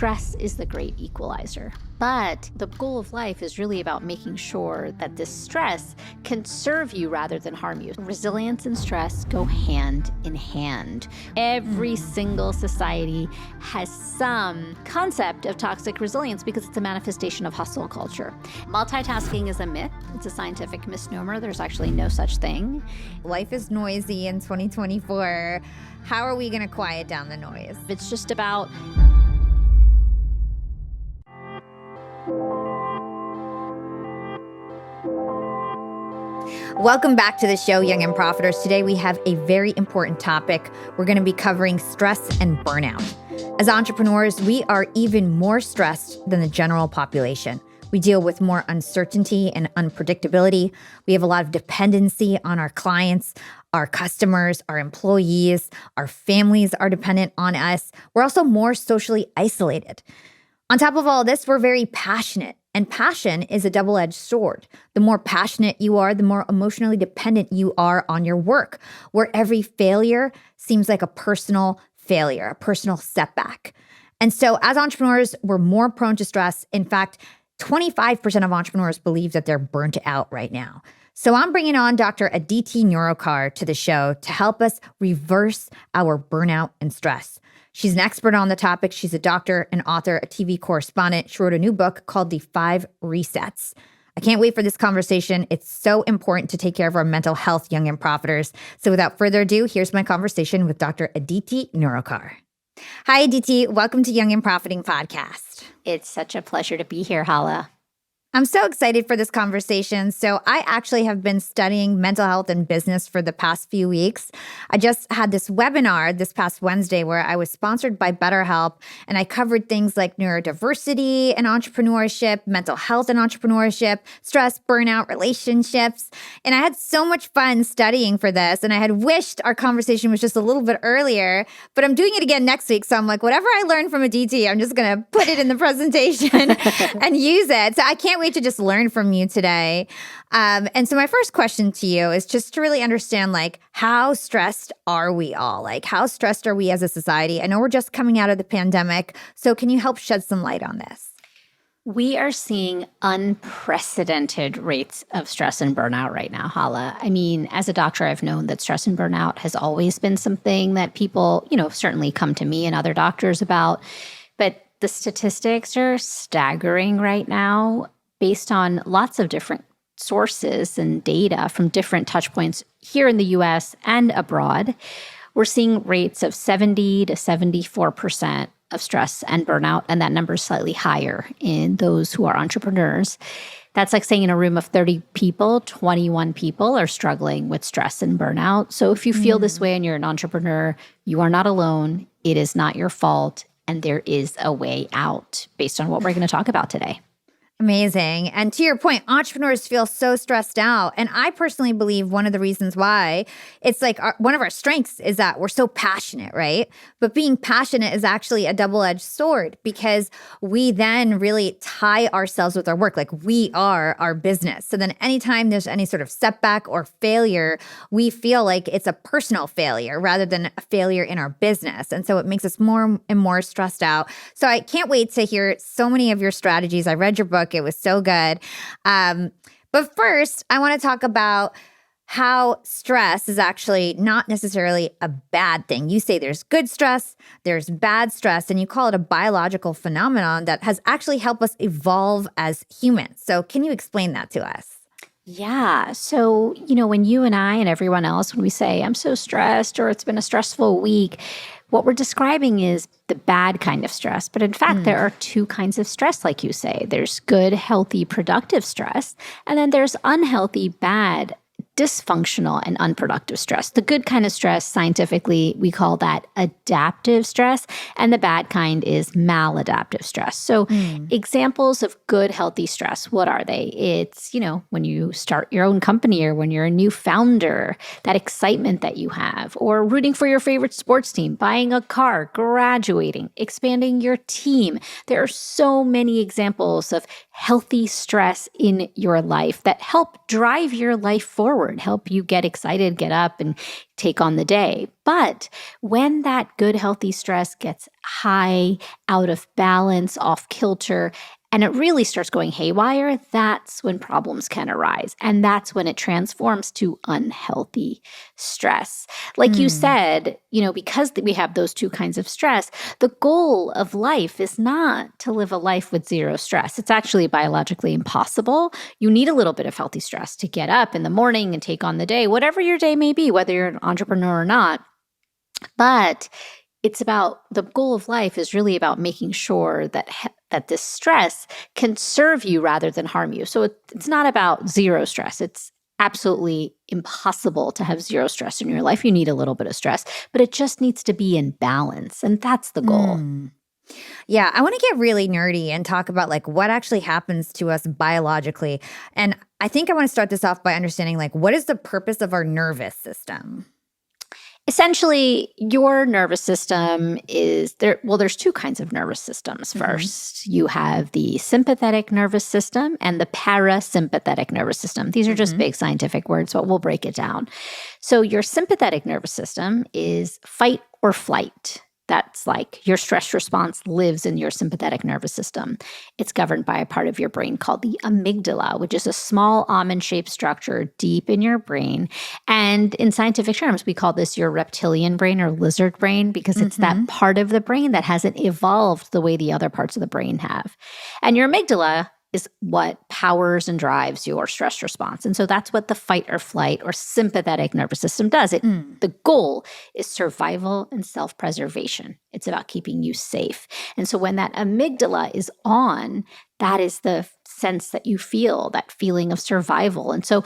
stress is the great equalizer. But the goal of life is really about making sure that this stress can serve you rather than harm you. Resilience and stress go hand in hand. Every single society has some concept of toxic resilience because it's a manifestation of hustle culture. Multitasking is a myth. It's a scientific misnomer. There's actually no such thing. Life is noisy in 2024. How are we going to quiet down the noise? It's just about Welcome back to the show, Young and Profiters. Today we have a very important topic. We're going to be covering stress and burnout. As entrepreneurs, we are even more stressed than the general population. We deal with more uncertainty and unpredictability. We have a lot of dependency on our clients, our customers, our employees, our families are dependent on us. We're also more socially isolated. On top of all this, we're very passionate. And passion is a double-edged sword. The more passionate you are, the more emotionally dependent you are on your work, where every failure seems like a personal failure, a personal setback. And so as entrepreneurs, we're more prone to stress. In fact, 25% of entrepreneurs believe that they're burnt out right now. So I'm bringing on Dr. Aditi Nerurkar to the show to help us reverse our burnout and stress. She's an expert on the topic. She's a doctor, an author, a TV correspondent. She wrote a new book called The 5 Resets. I can't wait for this conversation. It's so important to take care of our mental health, young and profiters. So without further ado, here's my conversation with Dr. Aditi Nerurkar. Hi, Aditi. Welcome to Young and Profiting Podcast. It's such a pleasure to be here, Hala. I'm so excited for this conversation. So I actually have been studying mental health and business for the past few weeks. I just had this webinar this past Wednesday where I was sponsored by BetterHelp, and I covered things like neurodiversity and entrepreneurship, mental health and entrepreneurship, stress, burnout, relationships. And I had so much fun studying for this, and I had wished our conversation was just a little bit earlier, but I'm doing it again next week. So I'm like, whatever I learned from Aditi, I'm just going to put it in the presentation and use it. So I can't wait to just learn from you today. And so my first question to you is just to really understand, like, how stressed are we all? Like, how stressed are we as a society? I know we're just coming out of the pandemic. So can you help shed some light on this? We are seeing unprecedented rates of stress and burnout right now, Hala. I mean, as a doctor, I've known that stress and burnout has always been something that people, certainly come to me and other doctors about. But the statistics are staggering right now, based on lots of different sources and data from different touch points here in the US and abroad. We're seeing rates of 70 to 74% of stress and burnout, and that number is slightly higher in those who are entrepreneurs. That's like saying in a room of 30 people, 21 people are struggling with stress and burnout. So if you feel this way and you're an entrepreneur, you are not alone. It is not your fault, and there is a way out based on what we're going to talk about today. Amazing. And to your point, entrepreneurs feel so stressed out. And I personally believe one of the reasons why it's like one of our strengths is that we're so passionate, right? But being passionate is actually a double-edged sword because we then really tie ourselves with our work. Like, we are our business. So then anytime there's any sort of setback or failure, we feel like it's a personal failure rather than a failure in our business. And so it makes us more and more stressed out. So I can't wait to hear so many of your strategies. I read your book. It was so good. But first, I want to talk about how stress is actually not necessarily a bad thing. You say there's good stress, there's bad stress, and you call it a biological phenomenon that has actually helped us evolve as humans. So can you explain that to us? Yeah. So, when you and I and everyone else, when we say, I'm so stressed or it's been a stressful week, what we're describing is the bad kind of stress. But in fact, there are two kinds of stress, like you say. There's good, healthy, productive stress, and then there's unhealthy, bad, dysfunctional, and unproductive stress. The good kind of stress, scientifically, we call that adaptive stress, and the bad kind is maladaptive stress. So examples of good, healthy stress, what are they? It's, when you start your own company or when you're a new founder, that excitement that you have, or rooting for your favorite sports team, buying a car, graduating, expanding your team. There are so many examples of healthy stress in your life that help drive your life forward. forward, help you get excited, get up and take on the day. But when that good, healthy stress gets high, out of balance, off kilter, and it really starts going haywire, that's when problems can arise. And that's when it transforms to unhealthy stress. Like you said, because we have those two kinds of stress, the goal of life is not to live a life with zero stress. It's actually biologically impossible. You need a little bit of healthy stress to get up in the morning and take on the day, whatever your day may be, whether you're an entrepreneur or not. But it's about the goal of life is really about making sure that this stress can serve you rather than harm you. So it's not about zero stress. It's absolutely impossible to have zero stress in your life. You need a little bit of stress, but it just needs to be in balance. And that's the goal. Yeah, I want to get really nerdy and talk about like what actually happens to us biologically. And I think I want to start this off by understanding like what is the purpose of our nervous system? Essentially, your nervous system is there. Well, there's two kinds of nervous systems. First, you have the sympathetic nervous system and the parasympathetic nervous system. These are just big scientific words, but we'll break it down. So your sympathetic nervous system is fight or flight. That's like your stress response lives in your sympathetic nervous system. It's governed by a part of your brain called the amygdala, which is a small almond-shaped structure deep in your brain. And in scientific terms, we call this your reptilian brain or lizard brain because it's that part of the brain that hasn't evolved the way the other parts of the brain have. And your amygdala is what powers and drives your stress response. And so that's what the fight or flight or sympathetic nervous system does. The goal is survival and self-preservation. It's about keeping you safe. And so when that amygdala is on, that is the sense that you feel, that feeling of survival. And so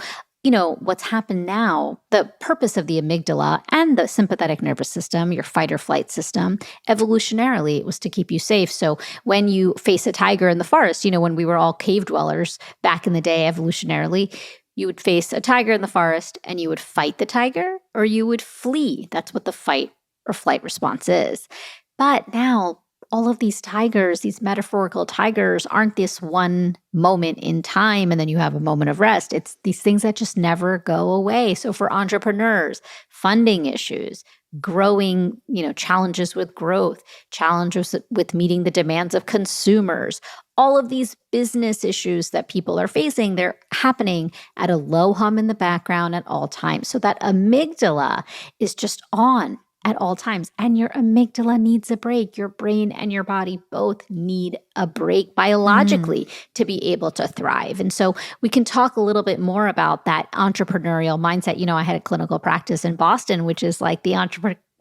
what's happened now, the purpose of the amygdala and the sympathetic nervous system, your fight or flight system, evolutionarily, it was to keep you safe. So when you face a tiger in the forest, when we were all cave dwellers back in the day, evolutionarily, you would face a tiger in the forest and you would fight the tiger or you would flee. That's what the fight or flight response is. But now, all of these tigers, these metaphorical tigers, aren't this one moment in time and then you have a moment of rest. It's these things that just never go away. So for entrepreneurs, funding issues, growing, challenges with growth, challenges with meeting the demands of consumers, all of these business issues that people are facing, they're happening at a low hum in the background at all times. So that amygdala is just on at all times. And your amygdala needs a break. Your brain and your body both need a break biologically to be able to thrive. And so we can talk a little bit more about that entrepreneurial mindset. I had a clinical practice in Boston, which is like the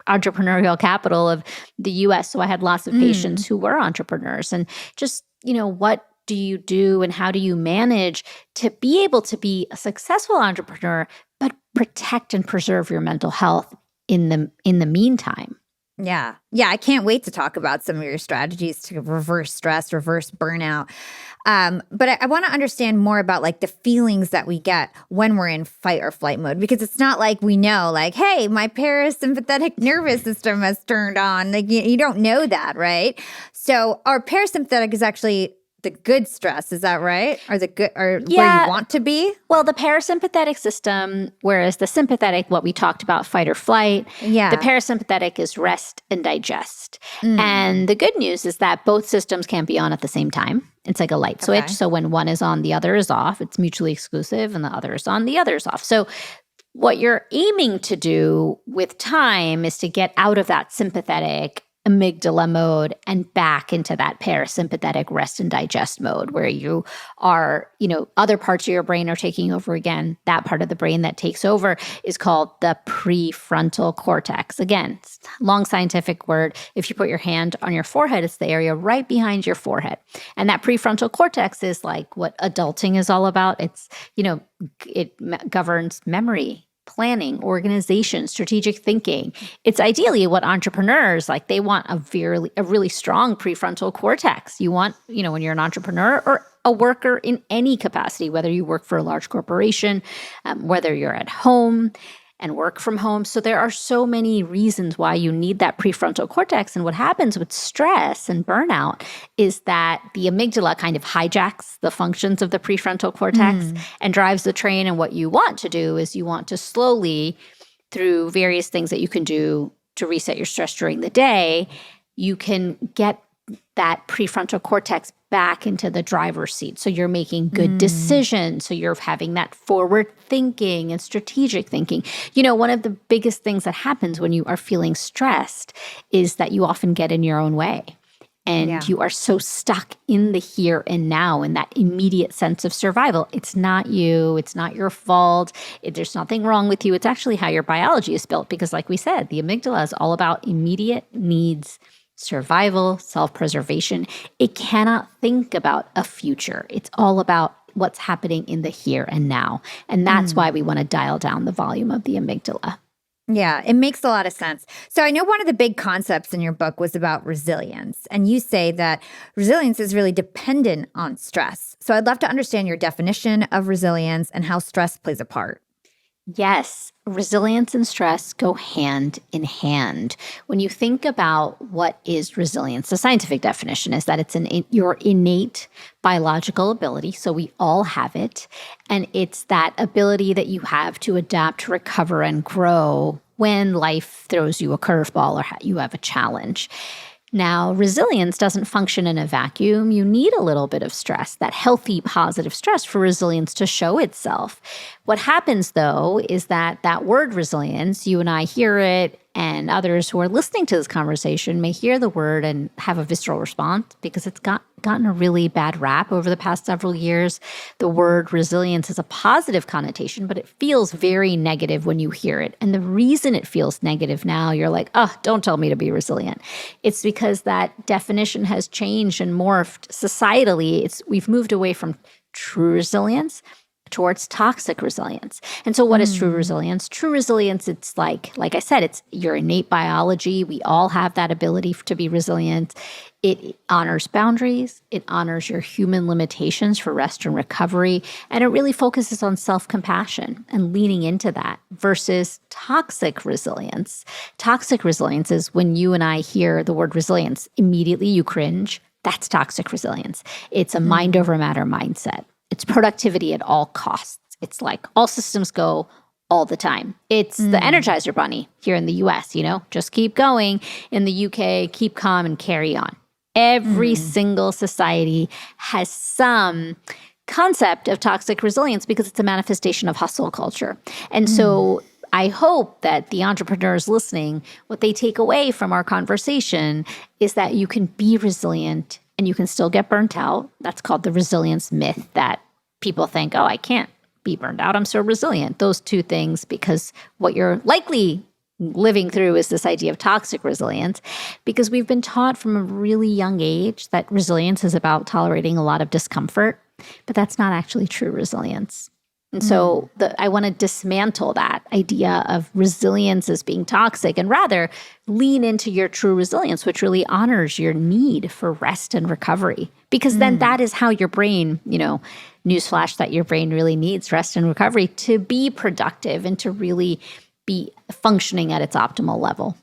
entrepreneurial capital of the US. So I had lots of patients who were entrepreneurs. And just, what do you do and how do you manage to be able to be a successful entrepreneur, but protect and preserve your mental health in the meantime? Yeah. I can't wait to talk about some of your strategies to reverse stress, reverse burnout. But I want to understand more about like the feelings that we get when we're in fight or flight mode, because it's not like we know like, hey, my parasympathetic nervous system has turned on. Like you don't know that, right? So our parasympathetic is actually the good stress, is that right? Or the good, or where you want to be? Well, the parasympathetic system, whereas the sympathetic, what we talked about, fight or flight, the parasympathetic is rest and digest. And the good news is that both systems can be on at the same time. It's like a light switch. So when one is on, the other is off. It's mutually exclusive, and the other is on, the other is off. So what you're aiming to do with time is to get out of that sympathetic amygdala mode and back into that parasympathetic rest and digest mode where you are, other parts of your brain are taking over again. That part of the brain that takes over is called the prefrontal cortex. Again, it's a long scientific word. If you put your hand on your forehead, it's the area right behind your forehead. And that prefrontal cortex is like what adulting is all about. It's, it governs memory, planning, organization, strategic thinking. It's ideally what entrepreneurs like. They want a really strong prefrontal cortex. You want, when you're an entrepreneur or a worker in any capacity, whether you work for a large corporation, whether you're at home. and work from home. So there are so many reasons why you need that prefrontal cortex. And what happens with stress and burnout is that the amygdala kind of hijacks the functions of the prefrontal cortex and drives the train. And what you want to do is you want to slowly, through various things that you can do to reset your stress during the day, you can get that prefrontal cortex back into the driver's seat. So you're making good decisions. So you're having that forward thinking and strategic thinking. One of the biggest things that happens when you are feeling stressed is that you often get in your own way. And you are so stuck in the here and now, in that immediate sense of survival. It's not you. It's not your fault. There's nothing wrong with you. It's actually how your biology is built. Because like we said, the amygdala is all about immediate needs, survival, self-preservation. It cannot think about a future. It's all about what's happening in the here and now. And that's why we want to dial down the volume of the amygdala. Yeah, it makes a lot of sense. So I know one of the big concepts in your book was about resilience. And you say that resilience is really dependent on stress. So I'd love to understand your definition of resilience and how stress plays a part. Yes, resilience and stress go hand in hand. When you think about what is resilience, the scientific definition is that it's your innate biological ability. So we all have it. And it's that ability that you have to adapt, recover, and grow when life throws you a curveball or you have a challenge. Now, resilience doesn't function in a vacuum. You need a little bit of stress, that healthy, positive stress for resilience to show itself. What happens, though, is that word resilience, you and I hear it, and others who are listening to this conversation may hear the word and have a visceral response because it's gotten a really bad rap over the past several years. The word resilience has a positive connotation, but it feels very negative when you hear it. And the reason it feels negative now, you're like, oh, don't tell me to be resilient. It's because that definition has changed and morphed societally. We've moved away from true resilience towards toxic resilience. And so what is true resilience? True resilience, it's like I said, it's your innate biology. We all have that ability to be resilient. It honors boundaries. It honors your human limitations for rest and recovery. And it really focuses on self-compassion and leaning into that versus toxic resilience. Toxic resilience is when you and I hear the word resilience, immediately you cringe. That's toxic resilience. It's a mind over matter mindset. It's productivity at all costs. It's like all systems go all the time. It's the Energizer Bunny here in the US, just keep going. In the UK, keep calm and carry on. Every single society has some concept of toxic resilience because it's a manifestation of hustle culture. And so I hope that the entrepreneurs listening, what they take away from our conversation is that you can be resilient and you can still get burnt out. That's called the resilience myth, that people think, oh, I can't be burned out. I'm so resilient. Those two things, because what you're likely living through is this idea of toxic resilience, because we've been taught from a really young age that resilience is about tolerating a lot of discomfort, but that's not actually true resilience. And so I want to dismantle that idea of resilience as being toxic and rather lean into your true resilience, which really honors your need for rest and recovery. Because then that is how your brain, newsflash, that your brain really needs rest and recovery to be productive and to really be functioning at its optimal level.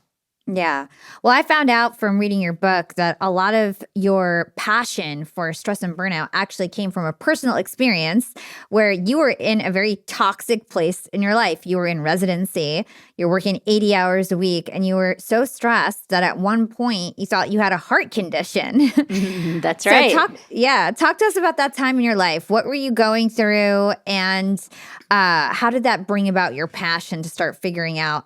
Yeah. Well, I found out from reading your book that a lot of your passion for stress and burnout actually came from a personal experience where you were in a very toxic place in your life. You were in residency, you're working 80 hours a week, and you were so stressed that at one point you thought you had a heart condition. That's right. Talk to us about that time in your life. What were you going through, and how did that bring about your passion to start figuring out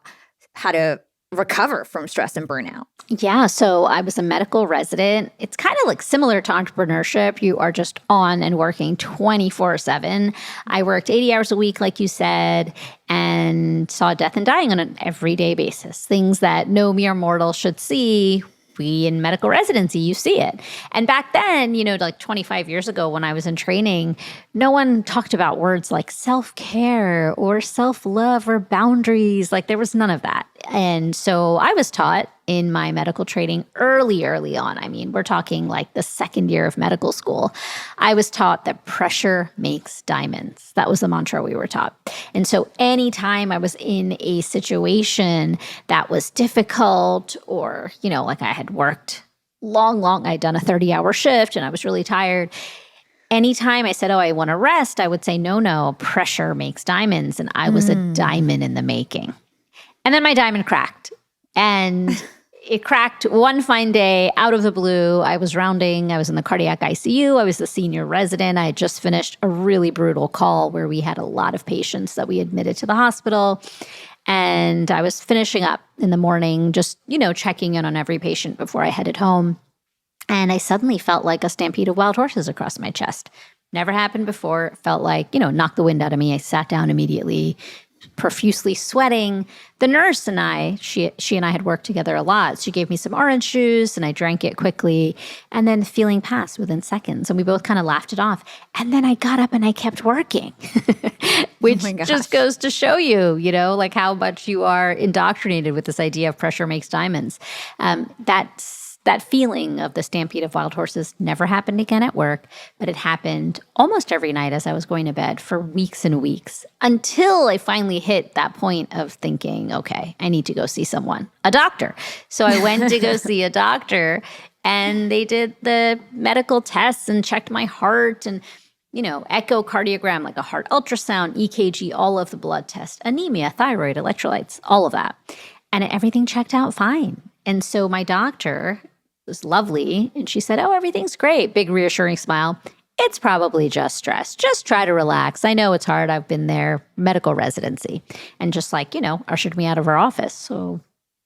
how to recover from stress and burnout? Yeah. So I was a medical resident. It's kind of like similar to entrepreneurship. You are just on and working 24/7. I worked 80 hours a week, like you said, and saw death and dying on an everyday basis. Things that no mere mortal should see. We in medical residency, you see it. And back then, like 25 years ago when I was in training, no one talked about words like self-care or self-love or boundaries. Like there was none of that. And so I was taught in my medical training early on. I mean, we're talking like the second year of medical school. I was taught that pressure makes diamonds. That was the mantra we were taught. And so anytime I was in a situation that was difficult or, like I had worked long, I'd done a 30-hour shift and I was really tired. Anytime I said, I want to rest, I would say, no, pressure makes diamonds. And I was a diamond in the making. And then my diamond cracked. And it cracked one fine day out of the blue. I was rounding. I was in the cardiac ICU. I was the senior resident. I had just finished a really brutal call where we had a lot of patients that we admitted to the hospital. And I was finishing up in the morning, just, checking in on every patient before I headed home. And I suddenly felt like a stampede of wild horses across my chest. Never happened before. It felt like, knocked the wind out of me. I sat down immediately, profusely sweating. The nurse and I, she and I had worked together a lot. She gave me some orange juice and I drank it quickly. And then the feeling passed within seconds. And we both kind of laughed it off. And then I got up and I kept working, which just goes to show you, like how much you are indoctrinated with this idea of pressure makes diamonds. That feeling of the stampede of wild horses never happened again at work, but it happened almost every night as I was going to bed for weeks and weeks until I finally hit that point of thinking, okay, I need to go see someone, a doctor. So I went to go see a doctor and they did the medical tests and checked my heart and, echocardiogram, like a heart ultrasound, EKG, all of the blood tests, anemia, thyroid, electrolytes, all of that. And everything checked out fine. And so my doctor was lovely. And she said, everything's great. Big reassuring smile. It's probably just stress. Just try to relax. I know it's hard. I've been there, medical residency. And just ushered me out of her office. So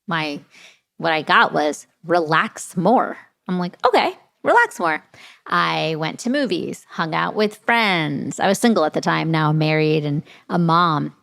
what I got was relax more. I'm like, okay, relax more. I went to movies, hung out with friends. I was single at the time. Now I'm married and a mom.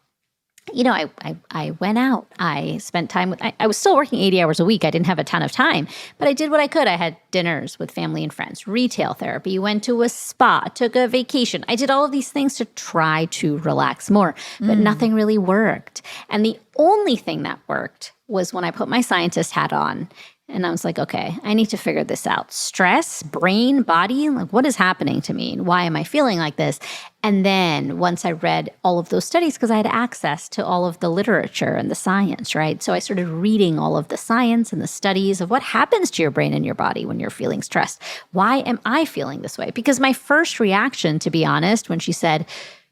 I went out. I spent time with, I was still working 80 hours a week. I didn't have a ton of time, but I did what I could. I had dinners with family and friends, retail therapy, went to a spa, took a vacation. I did all of these things to try to relax more, but nothing really worked. And the only thing that worked was when I put my scientist hat on. And I was like, okay, I need to figure this out. Stress, brain, body, like what is happening to me? And why am I feeling like this? And then once I read all of those studies, because I had access to all of the literature and the science, right? So I started reading all of the science and the studies of what happens to your brain and your body when you're feeling stressed. Why am I feeling this way? Because my first reaction, to be honest, when she said,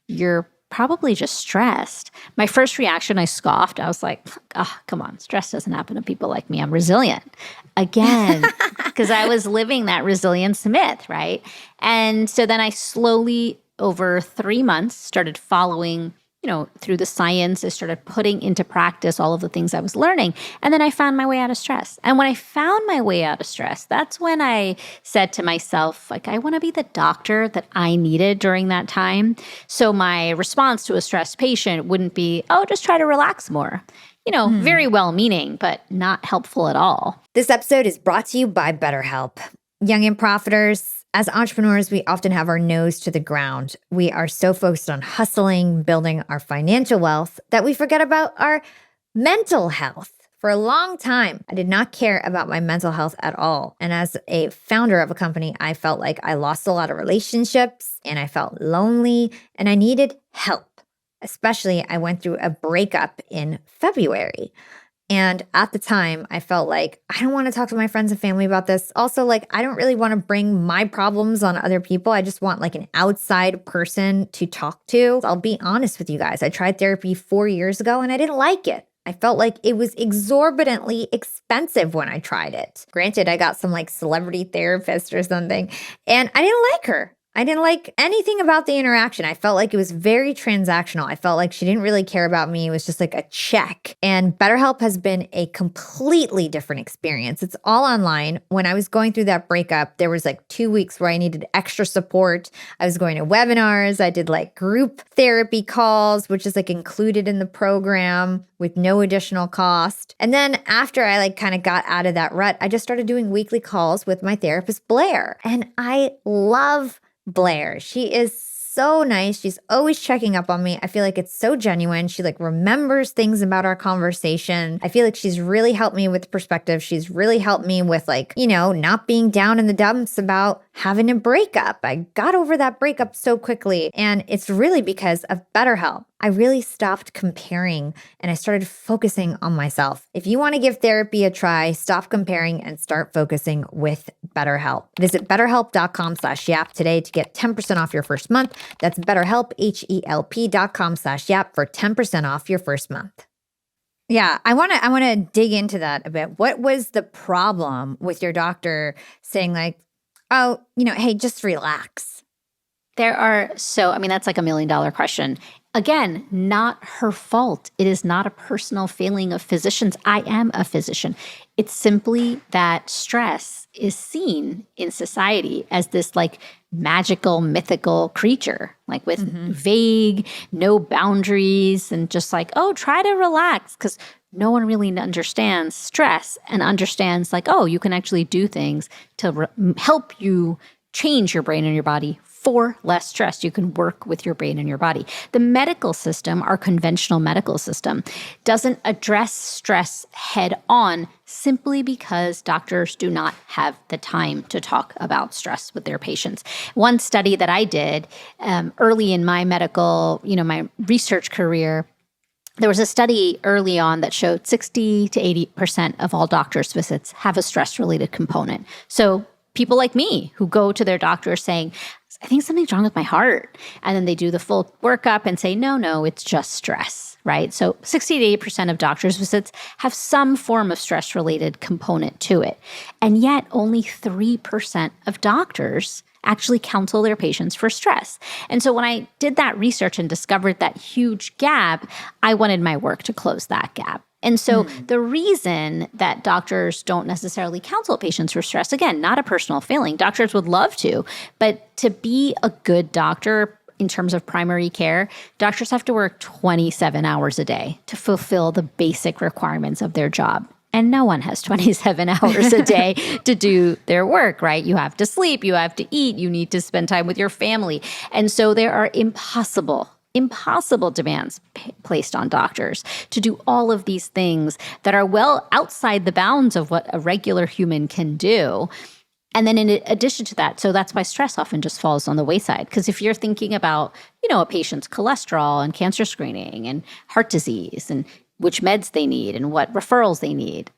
you're probably just stressed. My first reaction, I scoffed. I was like, come on, stress doesn't happen to people like me. I'm resilient. Again, because I was living that resilience myth, right? And so then I slowly, over 3 months, started following, through the science. I started putting into practice all of the things I was learning. And then I found my way out of stress. And when I found my way out of stress, that's when I said to myself, I want to be the doctor that I needed during that time. So my response to a stressed patient wouldn't be, just try to relax more. Very well-meaning, but not helpful at all. This episode is brought to you by BetterHelp. Young and profiters, as entrepreneurs, we often have our nose to the ground. We are so focused on hustling, building our financial wealth, that we forget about our mental health. For a long time, I did not care about my mental health at all. And as a founder of a company, I felt like I lost a lot of relationships and I felt lonely and I needed help. Especially, I went through a breakup in February. And at the time, I felt like I don't want to talk to my friends and family about this. Also, I don't really want to bring my problems on other people. I just want an outside person to talk to. I'll be honest with you guys. I tried therapy 4 years ago and I didn't like it. I felt like it was exorbitantly expensive when I tried it. Granted, I got some celebrity therapist or something, and I didn't like her. I didn't like anything about the interaction. I felt like it was very transactional. I felt like she didn't really care about me. It was just a check. And BetterHelp has been a completely different experience. It's all online. When I was going through that breakup, there was 2 weeks where I needed extra support. I was going to webinars. I did group therapy calls, which is included in the program with no additional cost. And then after I kind of got out of that rut, I just started doing weekly calls with my therapist, Blair. And I love Blair. She is so nice. She's always checking up on me. I feel like it's so genuine. She like remembers things about our conversation. I feel like she's really helped me with perspective. She's really helped me with like, not being down in the dumps about having a breakup. I got over that breakup so quickly. And it's really because of BetterHelp. I really stopped comparing and I started focusing on myself. If you want to give therapy a try, stop comparing and start focusing with BetterHelp. Visit betterhelp.com/yap today to get 10% off your first month. That's BetterHelp, HELP.com/yap for 10% off your first month. Yeah, I want to dig into that a bit. What was the problem with your doctor saying like, oh, hey, just relax? That's like $1 million question. Again, not her fault. It is not a personal failing of physicians. I am a physician. It's simply that stress is seen in society as this like magical, mythical creature, like with vague, no boundaries and just like, oh, try to relax, because no one really understands stress and understands like, oh, you can actually do things to help you change your brain and your body for less stress. You can work with your brain and your body. The medical system, our conventional medical system, doesn't address stress head on simply because doctors do not have the time to talk about stress with their patients. One study that I did early in my medical, my research career, there was a study early on that showed 60 to 80% of all doctors' visits have a stress-related component. So people like me who go to their doctor saying, I think something's wrong with my heart. And then they do the full workup and say, no, it's just stress, right? So 60 to 80% of doctors' visits have some form of stress-related component to it. And yet only 3% of doctors actually counsel their patients for stress. And so when I did that research and discovered that huge gap, I wanted my work to close that gap. And so the reason that doctors don't necessarily counsel patients for stress, again, not a personal failing. Doctors would love to, but to be a good doctor in terms of primary care, doctors have to work 27 hours a day to fulfill the basic requirements of their job. And no one has 27 hours a day to do their work, right? You have to sleep, you have to eat, you need to spend time with your family. And so there are impossible demands placed on doctors to do all of these things that are well outside the bounds of what a regular human can do. And then in addition to that, so that's why stress often just falls on the wayside. Because if you're thinking about, a patient's cholesterol and cancer screening and heart disease and which meds they need and what referrals they need,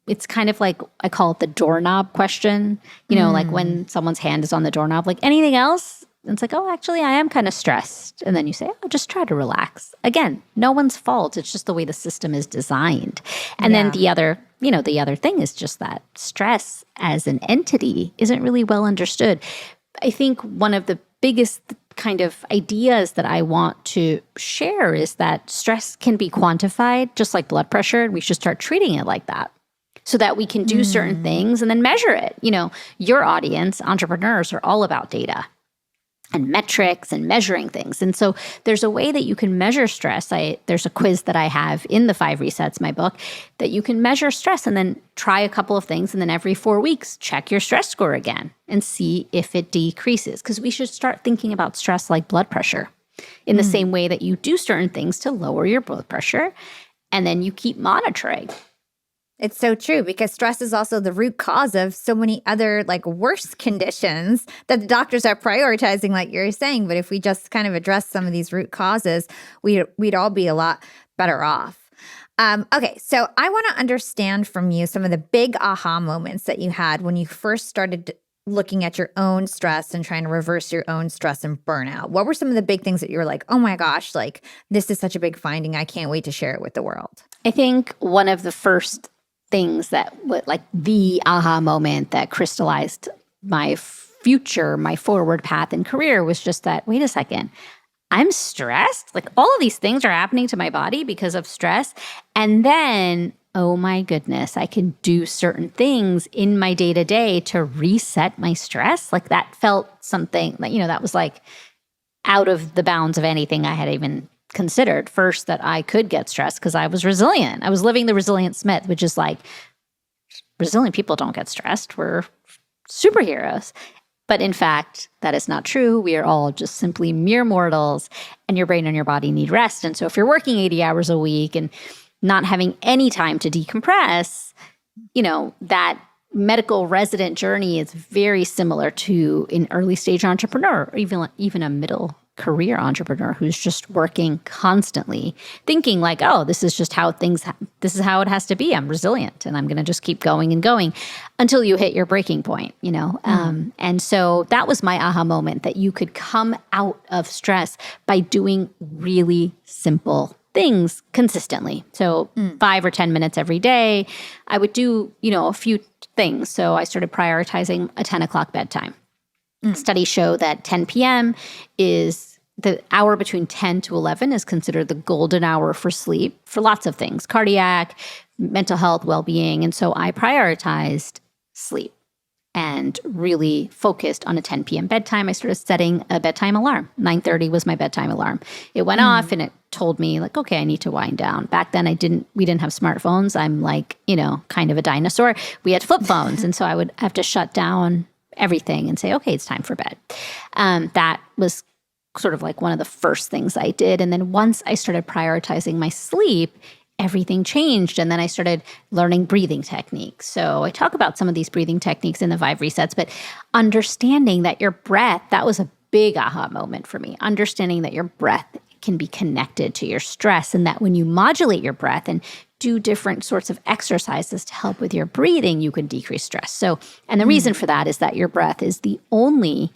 it's kind of like, I call it the doorknob question, like when someone's hand is on the doorknob, like anything else? And it's like, oh, actually, I am kind of stressed. And then you say, oh, just try to relax. Again, no one's fault. It's just the way the system is designed. And then the other thing is just that stress as an entity isn't really well understood. I think one of the biggest kind of ideas that I want to share is that stress can be quantified just like blood pressure. And we should start treating it like that, so that we can do certain things and then measure it. Your audience, entrepreneurs, are all about data and metrics and measuring things. And so there's a way that you can measure stress. There's a quiz that I have in the 5 Resets, my book, that you can measure stress and then try a couple of things. And then every 4 weeks, check your stress score again and see if it decreases. Because we should start thinking about stress like blood pressure in the same way that you do certain things to lower your blood pressure. And then you keep monitoring. It's so true, because stress is also the root cause of so many other like worse conditions that the doctors are prioritizing, like you're saying. But if we just kind of address some of these root causes, we'd all be a lot better off. Okay, so I want to understand from you some of the big aha moments that you had when you first started looking at your own stress and trying to reverse your own stress and burnout. What were some of the big things that you were like, oh my gosh, like this is such a big finding. I can't wait to share it with the world. I think one of the first things that like the aha moment that crystallized my future, my forward path and career was just that, wait a second, I'm stressed? Like all of these things are happening to my body because of stress. And then, oh my goodness, I can do certain things in my day-to-day to reset my stress. Like that felt something that, that was like out of the bounds of anything I had even considered. First, that I could get stressed because I was resilient. I was living the resilient Smith, which is like, resilient people don't get stressed. We're superheroes. But in fact, that is not true. We are all just simply mere mortals, and your brain and your body need rest. And so if you're working 80 hours a week and not having any time to decompress, that medical resident journey is very similar to an early stage entrepreneur, or even a middle career entrepreneur who's just working constantly, thinking like, oh, this is just how this is how it has to be. I'm resilient and I'm going to just keep going and going until you hit your breaking point, And so that was my aha moment, that you could come out of stress by doing really simple things consistently. So 5 or 10 minutes every day, I would do, a few things. So I started prioritizing a 10 o'clock bedtime. Studies show that 10 p.m. is the hour between 10 to 11 is considered the golden hour for sleep for lots of things, cardiac, mental health, well-being. And so I prioritized sleep and really focused on a 10 p.m. bedtime. I started setting a bedtime alarm. 9:30 was my bedtime alarm. It went off and it told me like, okay, I need to wind down. Back then we didn't have smartphones. I'm like, kind of a dinosaur. We had flip phones. And so I would have to shut down everything and say, okay, it's time for bed. That was sort of like one of the first things I did. And then once I started prioritizing my sleep, everything changed. And then I started learning breathing techniques. So I talk about some of these breathing techniques in the 5 resets, but understanding that your breath, that was a big aha moment for me. Understanding that your breath can be connected to your stress, and that when you modulate your breath and do different sorts of exercises to help with your breathing, you can decrease stress. So, and the reason for that is that your breath is the only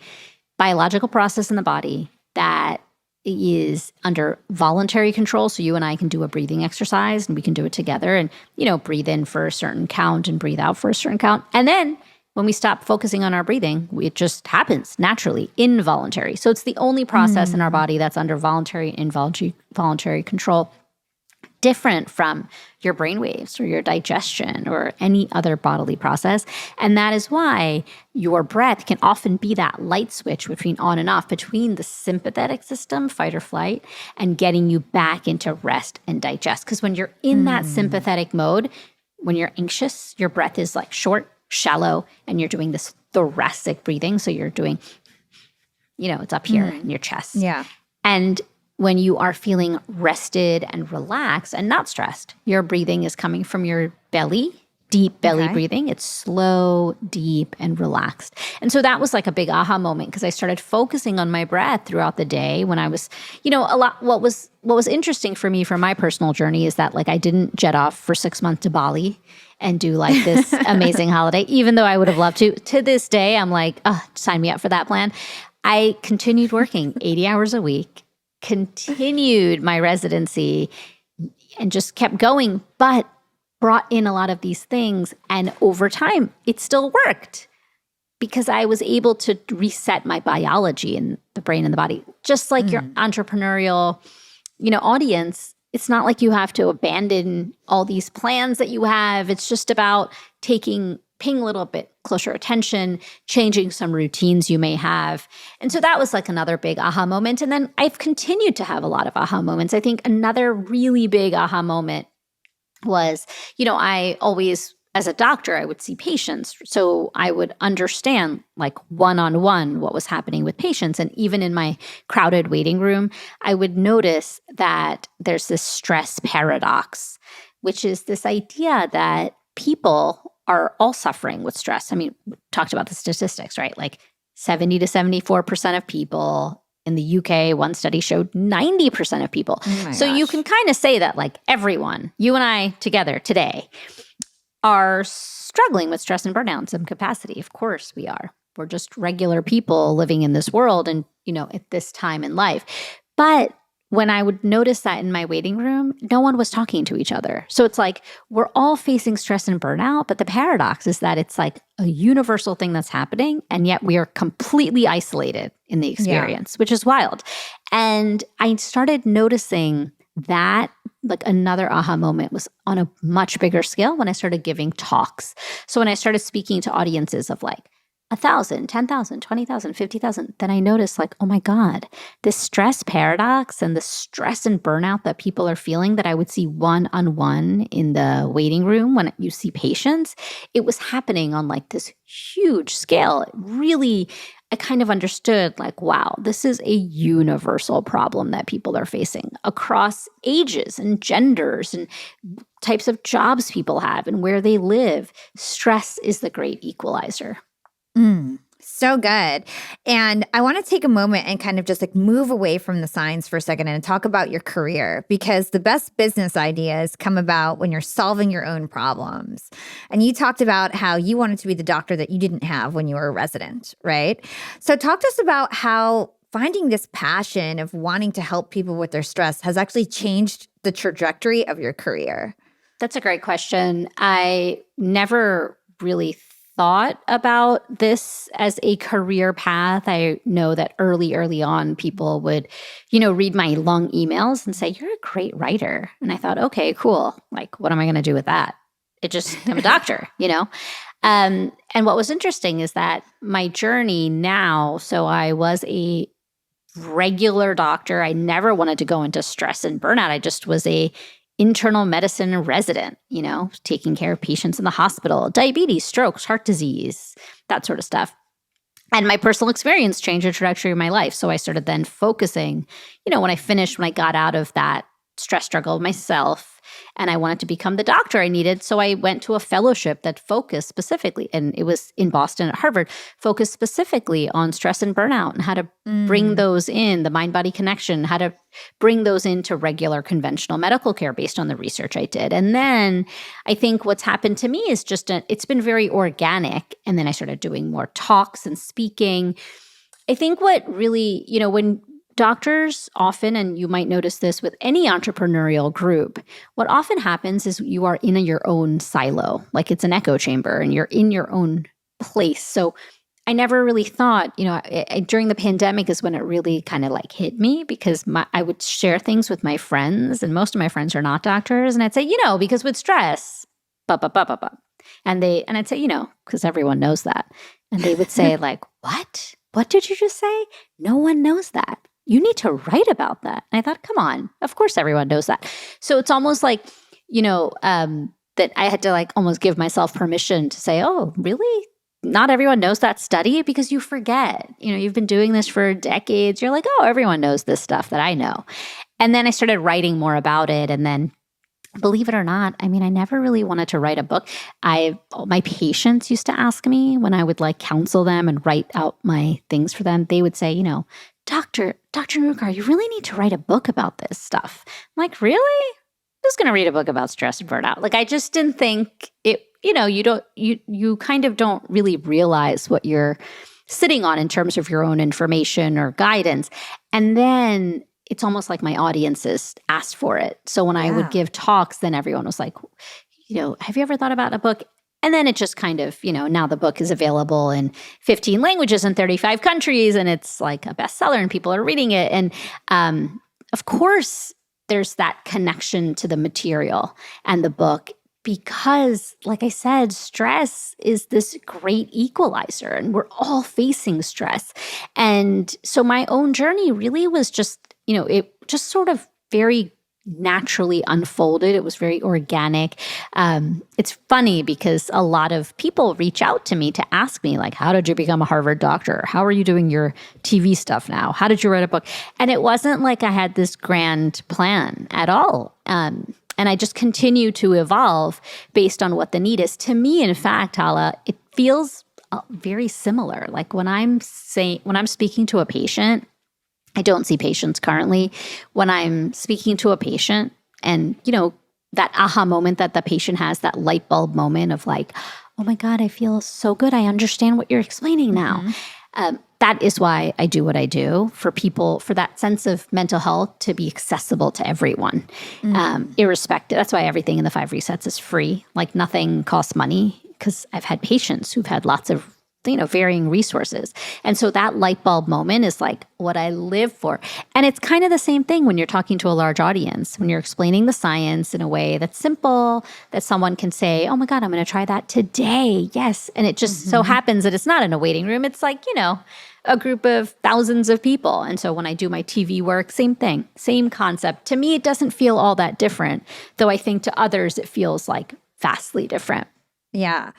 biological process in the body that is under voluntary control. So you and I can do a breathing exercise and we can do it together and, breathe in for a certain count and breathe out for a certain count. And then when we stop focusing on our breathing, it just happens naturally, involuntary. So it's the only process in our body that's under voluntary and involuntary control, different from your brain waves or your digestion or any other bodily process. And that is why your breath can often be that light switch between on and off, between the sympathetic system, fight or flight, and getting you back into rest and digest. Because when you're in that sympathetic mode, when you're anxious, your breath is like short, shallow, and you're doing this thoracic breathing. So you're doing, it's up here in your chest. Yeah. And when you are feeling rested and relaxed and not stressed, your breathing is coming from your belly, deep belly breathing. It's slow, deep, and relaxed. And so that was like a big aha moment, because I started focusing on my breath throughout the day when I was, what was interesting for me from my personal journey is that like I didn't jet off for 6 months to Bali and do like this amazing holiday, even though I would have loved to. To this day, I'm like, sign me up for that plan. I continued working 80 hours a week, continued my residency, and just kept going, but brought in a lot of these things. And over time, it still worked because I was able to reset my biology in the brain and the body. Just like your entrepreneurial, audience, it's not like you have to abandon all these plans that you have. It's just about paying a little bit closer attention, changing some routines you may have. And so that was like another big aha moment. And then I've continued to have a lot of aha moments. I think another really big aha moment was, I always, as a doctor, I would see patients. So I would understand like one-on-one what was happening with patients. And even in my crowded waiting room, I would notice that there's this stress paradox, which is this idea that people are all suffering with stress. I mean, we talked about the statistics, right? Like 70 to 74% of people in the UK, one study showed 90% of people. So you can kind of say that like everyone, you and I together today, are struggling with stress and burnout in some capacity. Of course we are. We're just regular people living in this world and, at this time in life. But when I would notice that in my waiting room, no one was talking to each other. So it's like we're all facing stress and burnout, but the paradox is that it's like a universal thing that's happening, and yet we are completely isolated in the experience, which is wild. And I started noticing that like another aha moment was on a much bigger scale when I started giving talks. So when I started speaking to audiences of like 1,000, 10,000, 20,000, 50,000, then I noticed like, oh my God, this stress paradox and the stress and burnout that people are feeling that I would see one-on-one in the waiting room when you see patients, it was happening on like this huge scale. Really, I kind of understood like, wow, this is a universal problem that people are facing across ages and genders and types of jobs people have and where they live. Stress is the great equalizer. So good. And I want to take a moment and kind of just like move away from the science for a second and talk about your career, because the best business ideas come about when you're solving your own problems. And you talked about how you wanted to be the doctor that you didn't have when you were a resident, right? So talk to us about how finding this passion of wanting to help people with their stress has actually changed the trajectory of your career. That's a great question. I never really thought about this as a career path. I know that early on, people would, read my long emails and say, "You're a great writer." And I thought, okay, cool. Like, what am I going to do with that? I'm a doctor, And what was interesting is that my journey now, so I was a regular doctor. I never wanted to go into stress and burnout. I just was a internal medicine resident, taking care of patients in the hospital, diabetes, strokes, heart disease, that sort of stuff. And my personal experience changed the trajectory of my life. So I started then focusing, when I got out of that stress struggle myself, and I wanted to become the doctor I needed. So I went to a fellowship that focused specifically, and it was in Boston at Harvard, focused specifically on stress and burnout and how to bring those in, the mind-body connection, how to bring those into regular conventional medical care based on the research I did. And then I think what's happened to me is it's been very organic. And then I started doing more talks and speaking. I think what really, when doctors often, and you might notice this with any entrepreneurial group, what often happens is you are in your own silo, like it's an echo chamber and you're in your own place. So I never really thought, during the pandemic is when it really kind of like hit me, because I would share things with my friends, and most of my friends are not doctors. And I'd say, because with stress, and I'd say, because everyone knows that. And they would say like, what? What did you just say? No one knows that. You need to write about that. And I thought, come on, of course everyone knows that. So it's almost like, that I had to like almost give myself permission to say, oh, really? Not everyone knows that study, because you forget, you've been doing this for decades. You're like, oh, everyone knows this stuff that I know. And then I started writing more about it. And then believe it or not, I never really wanted to write a book. My patients used to ask me when I would like counsel them and write out my things for them. They would say, Dr. Nerurkar, you really need to write a book about this stuff. I'm like, really? Who's going to read a book about stress and burnout? Like, I just didn't think it, you kind of don't really realize what you're sitting on in terms of your own information or guidance. And then it's almost like my audiences asked for it. So when I would give talks, then everyone was like, have you ever thought about a book? And then it just kind of, now the book is available in 15 languages in 35 countries, and it's like a bestseller and people are reading it. And of course, there's that connection to the material and the book, because like I said, stress is this great equalizer and we're all facing stress. And so my own journey really was just, it just sort of very naturally unfolded. It was very organic. It's funny because a lot of people reach out to me to ask me, like, how did you become a Harvard doctor? How are you doing your TV stuff now? How did you write a book? And it wasn't like I had this grand plan at all. And I just continue to evolve based on what the need is. To me, in fact, Hala, it feels very similar. Like when I'm speaking to a patient, I don't see patients currently. When I'm speaking to a patient and, that aha moment that the patient has, that light bulb moment of like, oh my God, I feel so good. I understand what you're explaining now. That is why I do what I do, for people, for that sense of mental health to be accessible to everyone, irrespective. That's why everything in the 5 resets is free. Like nothing costs money, because I've had patients who've had lots of varying resources. And so that light bulb moment is like what I live for. And it's kind of the same thing when you're talking to a large audience, when you're explaining the science in a way that's simple, that someone can say, oh my God, I'm going to try that today. Yes. And it just so happens that it's not in a waiting room. It's like, a group of thousands of people. And so when I do my TV work, same thing, same concept. To me, it doesn't feel all that different, though I think to others, it feels like vastly different. Yeah.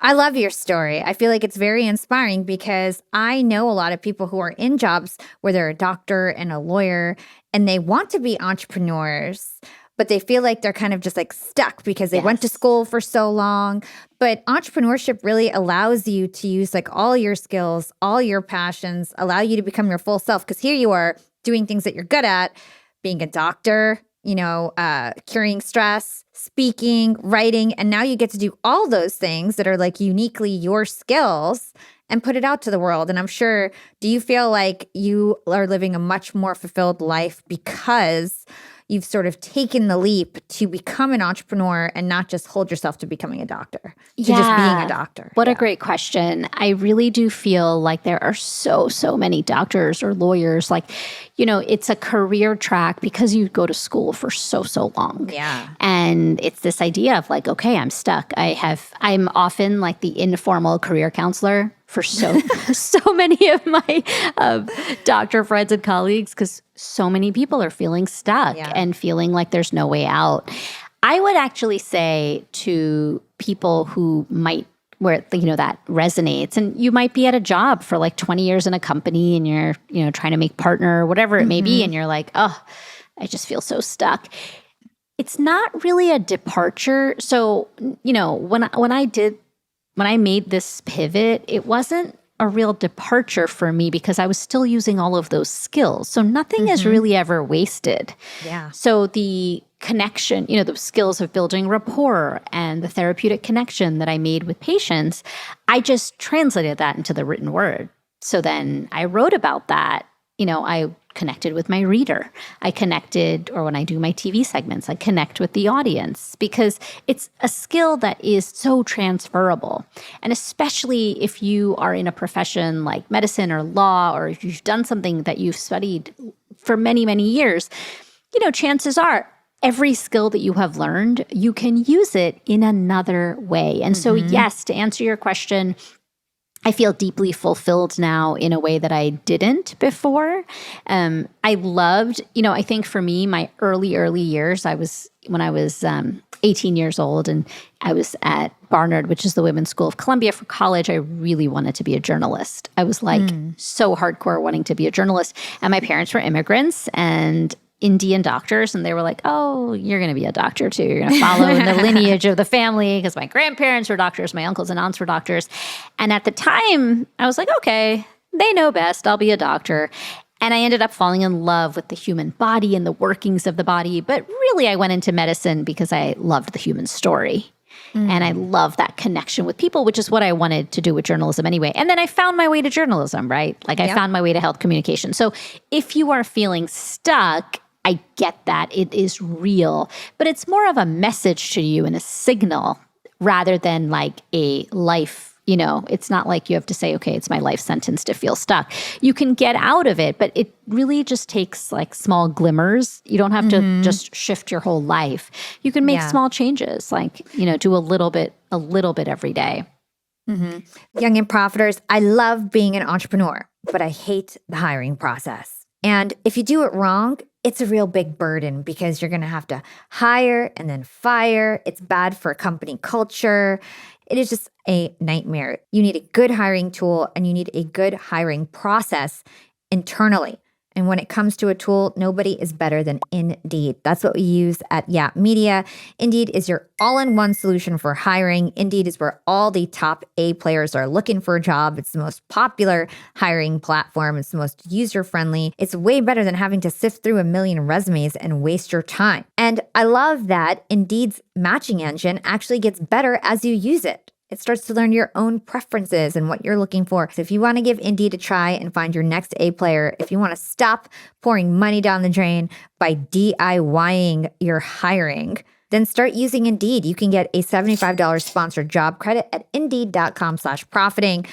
I love your story. I feel like it's very inspiring because I know a lot of people who are in jobs where they're a doctor and a lawyer and they want to be entrepreneurs, but they feel like they're kind of just like stuck because they went to school for so long. But entrepreneurship really allows you to use like all your skills, all your passions, allow you to become your full self. Because here you are doing things that you're good at, being a doctor, curing stress, speaking, writing, and now you get to do all those things that are like uniquely your skills and put it out to the world. And I'm sure, do you feel like you are living a much more fulfilled life because you've sort of taken the leap to become an entrepreneur and not just hold yourself to becoming a doctor, to just being a doctor? What a great question. I really do feel like there are so many doctors or lawyers. Like, it's a career track because you go to school for so long. Yeah. And it's this idea of like, okay, I'm stuck. I'm often like the informal career counselor for so many of my doctor friends and colleagues, because so many people are feeling stuck and feeling like there's no way out. I would actually say to people who might, where that resonates, and you might be at a job for like 20 years in a company and you're trying to make partner or whatever it may be, and you're like, oh, I just feel so stuck. It's not really a departure. So when I made this pivot, it wasn't a real departure for me because I was still using all of those skills. So nothing is really ever wasted. Yeah. So the connection, the skills of building rapport and the therapeutic connection that I made with patients, I just translated that into the written word. So then I wrote about that. I connected with my reader. I connected, or when I do my TV segments, I connect with the audience because it's a skill that is so transferable. And especially if you are in a profession like medicine or law, or if you've done something that you've studied for many, many years, chances are every skill that you have learned, you can use it in another way. And so, yes, to answer your question, I feel deeply fulfilled now in a way that I didn't before. I loved, I think for me, my early years, when I was 18 years old and I was at Barnard, which is the Women's School of Columbia, for college. I really wanted to be a journalist. I was like so hardcore wanting to be a journalist. And my parents were immigrants and Indian doctors, and they were like, oh, you're going to be a doctor too. You're going to follow in the lineage of the family, because my grandparents were doctors, my uncles and aunts were doctors. And at the time, I was like, okay, they know best. I'll be a doctor. And I ended up falling in love with the human body and the workings of the body. But really, I went into medicine because I loved the human story. And I love that connection with people, which is what I wanted to do with journalism anyway. And then I found my way to journalism, right? Like I found my way to health communication. So if you are feeling stuck, I get that. It is real, but it's more of a message to you and a signal rather than like a life, it's not like you have to say, okay, it's my life sentence to feel stuck. You can get out of it, but it really just takes like small glimmers. You don't have to just shift your whole life. You can make small changes, like, do a little bit every day. Young and profiters, I love being an entrepreneur, but I hate the hiring process. And if you do it wrong, it's a real big burden because you're going to have to hire and then fire. It's bad for company culture. It is just a nightmare. You need a good hiring tool and you need a good hiring process internally. And when it comes to a tool, nobody is better than Indeed. That's what we use at Yap Media. Indeed is your all-in-one solution for hiring. Indeed is where all the top A players are looking for a job. It's the most popular hiring platform. It's the most user-friendly. It's way better than having to sift through a million resumes and waste your time. And I love that Indeed's matching engine actually gets better as you use it. It starts to learn your own preferences and what you're looking for. So if you want to give Indeed a try and find your next A player, if you want to stop pouring money down the drain by DIYing your hiring, then start using Indeed. You can get a $75 sponsored job credit at Indeed.com/profiting.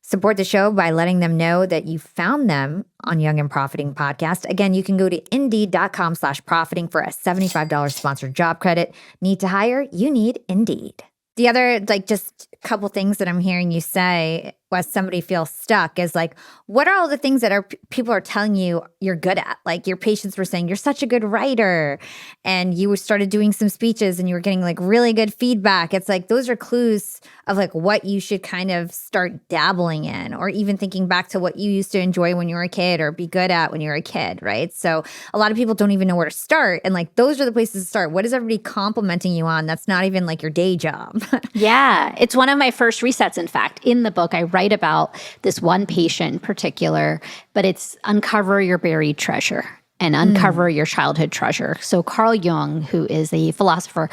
Support the show by letting them know that you found them on Young and Profiting Podcast. Again, you can go to Indeed.com/profiting for a $75 sponsored job credit. Need to hire? You need Indeed. The other, just couple things that I'm hearing you say as somebody feels stuck is like, what are all the things that people are telling you you're good at? Like your patients were saying, you're such a good writer, and you started doing some speeches and you were getting like really good feedback. It's like those are clues of like what you should kind of start dabbling in, or even thinking back to what you used to enjoy when you were a kid or be good at when you were a kid, right? So a lot of people don't even know where to start. And like those are the places to start. What is everybody complimenting you on that's not even like your day job? Yeah, it's one of my first resets. In fact, in the book, I write about this one patient in particular, but it's uncover your buried treasure and uncover your childhood treasure. So Carl Jung, who is a philosopher,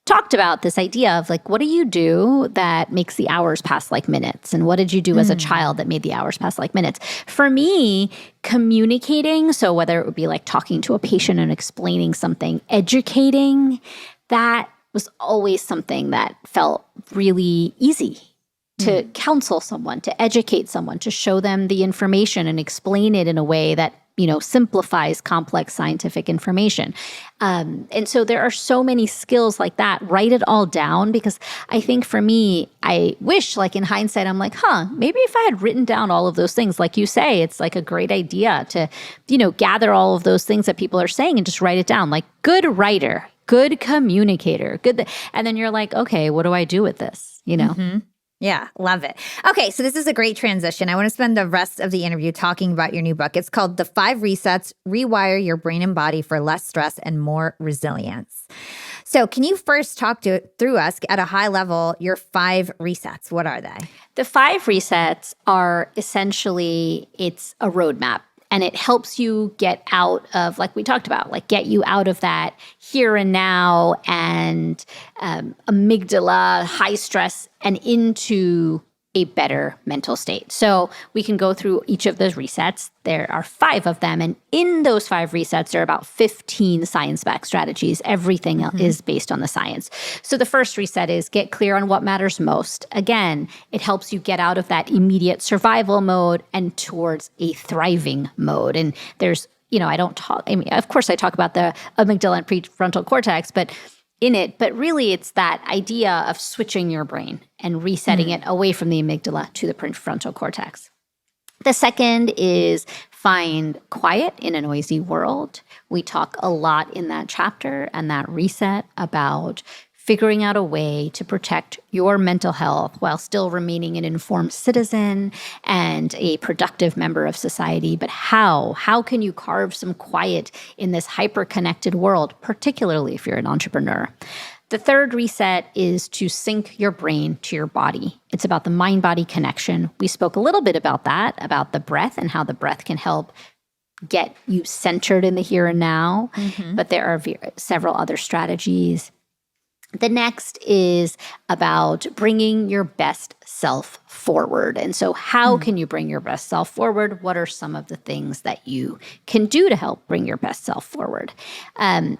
talked about this idea of like, what do you do that makes the hours pass like minutes? And what did you do as a child that made the hours pass like minutes? For me, communicating, so whether it would be like talking to a patient and explaining something, educating, that was always something that felt really easy to counsel someone, to educate someone, to show them the information and explain it in a way that, simplifies complex scientific information. And so there are so many skills like that. Write it all down, because I think for me, I wish, like in hindsight, I'm like, maybe if I had written down all of those things, like you say, it's like a great idea to, gather all of those things that people are saying and just write it down. Like good writer, good communicator, good. And then you're like, okay, what do I do with this? Yeah, love it. Okay, so this is a great transition. I want to spend the rest of the interview talking about your new book. It's called The 5 Resets, Rewire Your Brain and Body for Less Stress and More Resilience. So can you first talk through us at a high level, your 5 resets? What are they? The 5 resets are essentially, it's a roadmap. And it helps you get out of, like we talked about, like get you out of that here and now and amygdala, high stress, and into a better mental state. So we can go through each of those resets. There are 5 of them. And in those 5 resets, there are about 15 science-backed strategies. Everything is based on the science. So the first reset is get clear on what matters most. Again, it helps you get out of that immediate survival mode and towards a thriving mode. And there's, of course I talk about the amygdala and prefrontal cortex, but really it's that idea of switching your brain and resetting it away from the amygdala to the prefrontal cortex. The second is find quiet in a noisy world. We talk a lot in that chapter and that reset about figuring out a way to protect your mental health while still remaining an informed citizen and a productive member of society. But how? How can you carve some quiet in this hyper-connected world, particularly if you're an entrepreneur? The third reset is to sync your brain to your body. It's about the mind-body connection. We spoke a little bit about that, about the breath and how the breath can help get you centered in the here and now. But there are several other strategies. The next is about bringing your best self forward. And so how can you bring your best self forward? What are some of the things that you can do to help bring your best self forward? And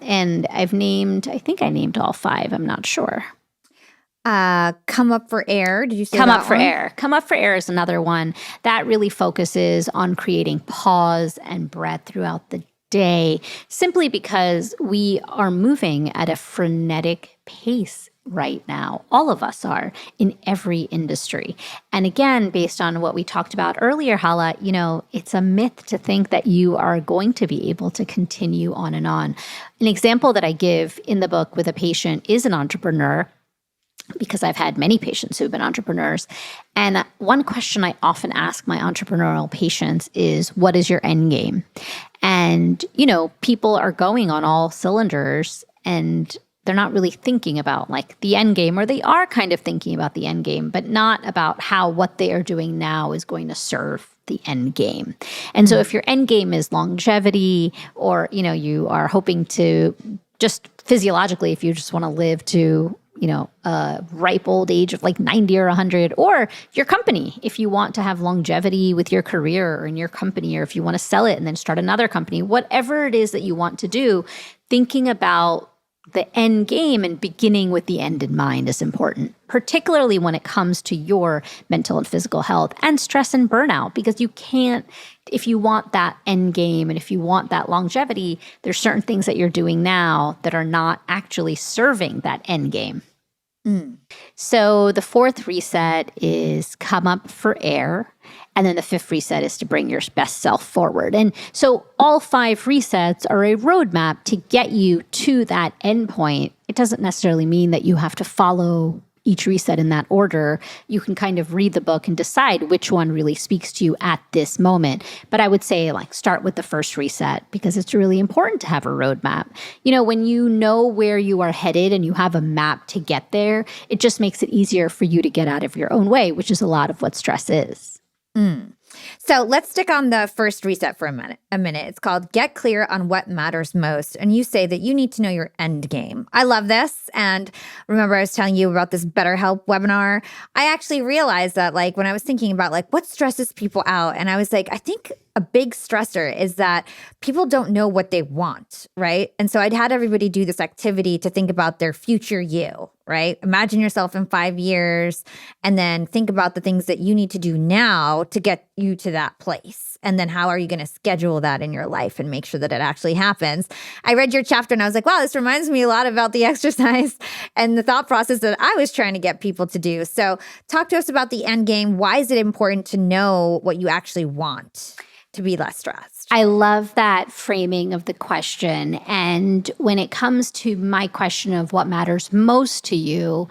I think I named all 5. I'm not sure. Come up for air. Did you say Come that up for one? air. Come up for air is another one that really focuses on creating pause and breath throughout the day, simply because we are moving at a frenetic pace right now. All of us are in every industry. And again, based on what we talked about earlier, Hala, it's a myth to think that you are going to be able to continue on and on. An example that I give in the book with a patient is an entrepreneur, because I've had many patients who've been entrepreneurs. And one question I often ask my entrepreneurial patients is, what is your end game? And, people are going on all cylinders and they're not really thinking about like the end game, or they are kind of thinking about the end game, but not about how what they are doing now is going to serve the end game. And so if your end game is longevity, or, you are hoping to just physiologically, if you just want to live to, a ripe old age of like 90 or 100, or your company, if you want to have longevity with your career or in your company, or if you want to sell it and then start another company, whatever it is that you want to do, thinking about the end game and beginning with the end in mind is important, particularly when it comes to your mental and physical health and stress and burnout, because you can't, if you want that end game and if you want that longevity, there's certain things that you're doing now that are not actually serving that end game. So the fourth reset is come up for air. And then the fifth reset is to bring your best self forward. And so all 5 resets are a roadmap to get you to that endpoint. It doesn't necessarily mean that you have to follow each reset in that order. You can kind of read the book and decide which one really speaks to you at this moment. But I would say start with the first reset because it's really important to have a roadmap. When you know where you are headed and you have a map to get there, it just makes it easier for you to get out of your own way, which is a lot of what stress is. So let's stick on the first reset for a minute. It's called Get Clear on What Matters Most. And you say that you need to know your end game. I love this. And remember, I was telling you about this BetterHelp webinar. I actually realized that when I was thinking about what stresses people out, and I was like, I think a big stressor is that people don't know what they want, right? And so I'd had everybody do this activity to think about their future you, right? Imagine yourself in 5 years and then think about the things that you need to do now to get you to that place. And then how are you going to schedule that in your life and make sure that it actually happens? I read your chapter and I was like, wow, this reminds me a lot about the exercise and the thought process that I was trying to get people to do. So talk to us about the end game. Why is it important to know what you actually want to be less stressed? I love that framing of the question. And when it comes to my question of what matters most to you,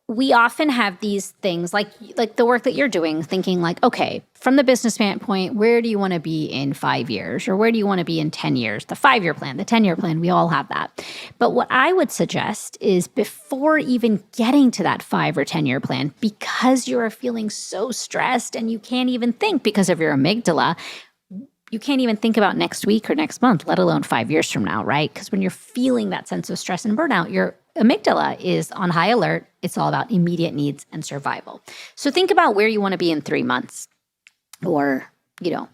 we often have these things like the work that you're doing, thinking okay, from the business standpoint, where do you want to be in 5 years? Or where do you want to be in 10 years? The 5-year plan, the 10-year plan, we all have that. But what I would suggest is before even getting to that 5 or 10-year plan, because you are feeling so stressed and you can't even think because of your amygdala, you can't even think about next week or next month, let alone 5 years from now, right? Because when you're feeling that sense of stress and burnout, your amygdala is on high alert. It's all about immediate needs and survival. So think about where you want to be in 3 months or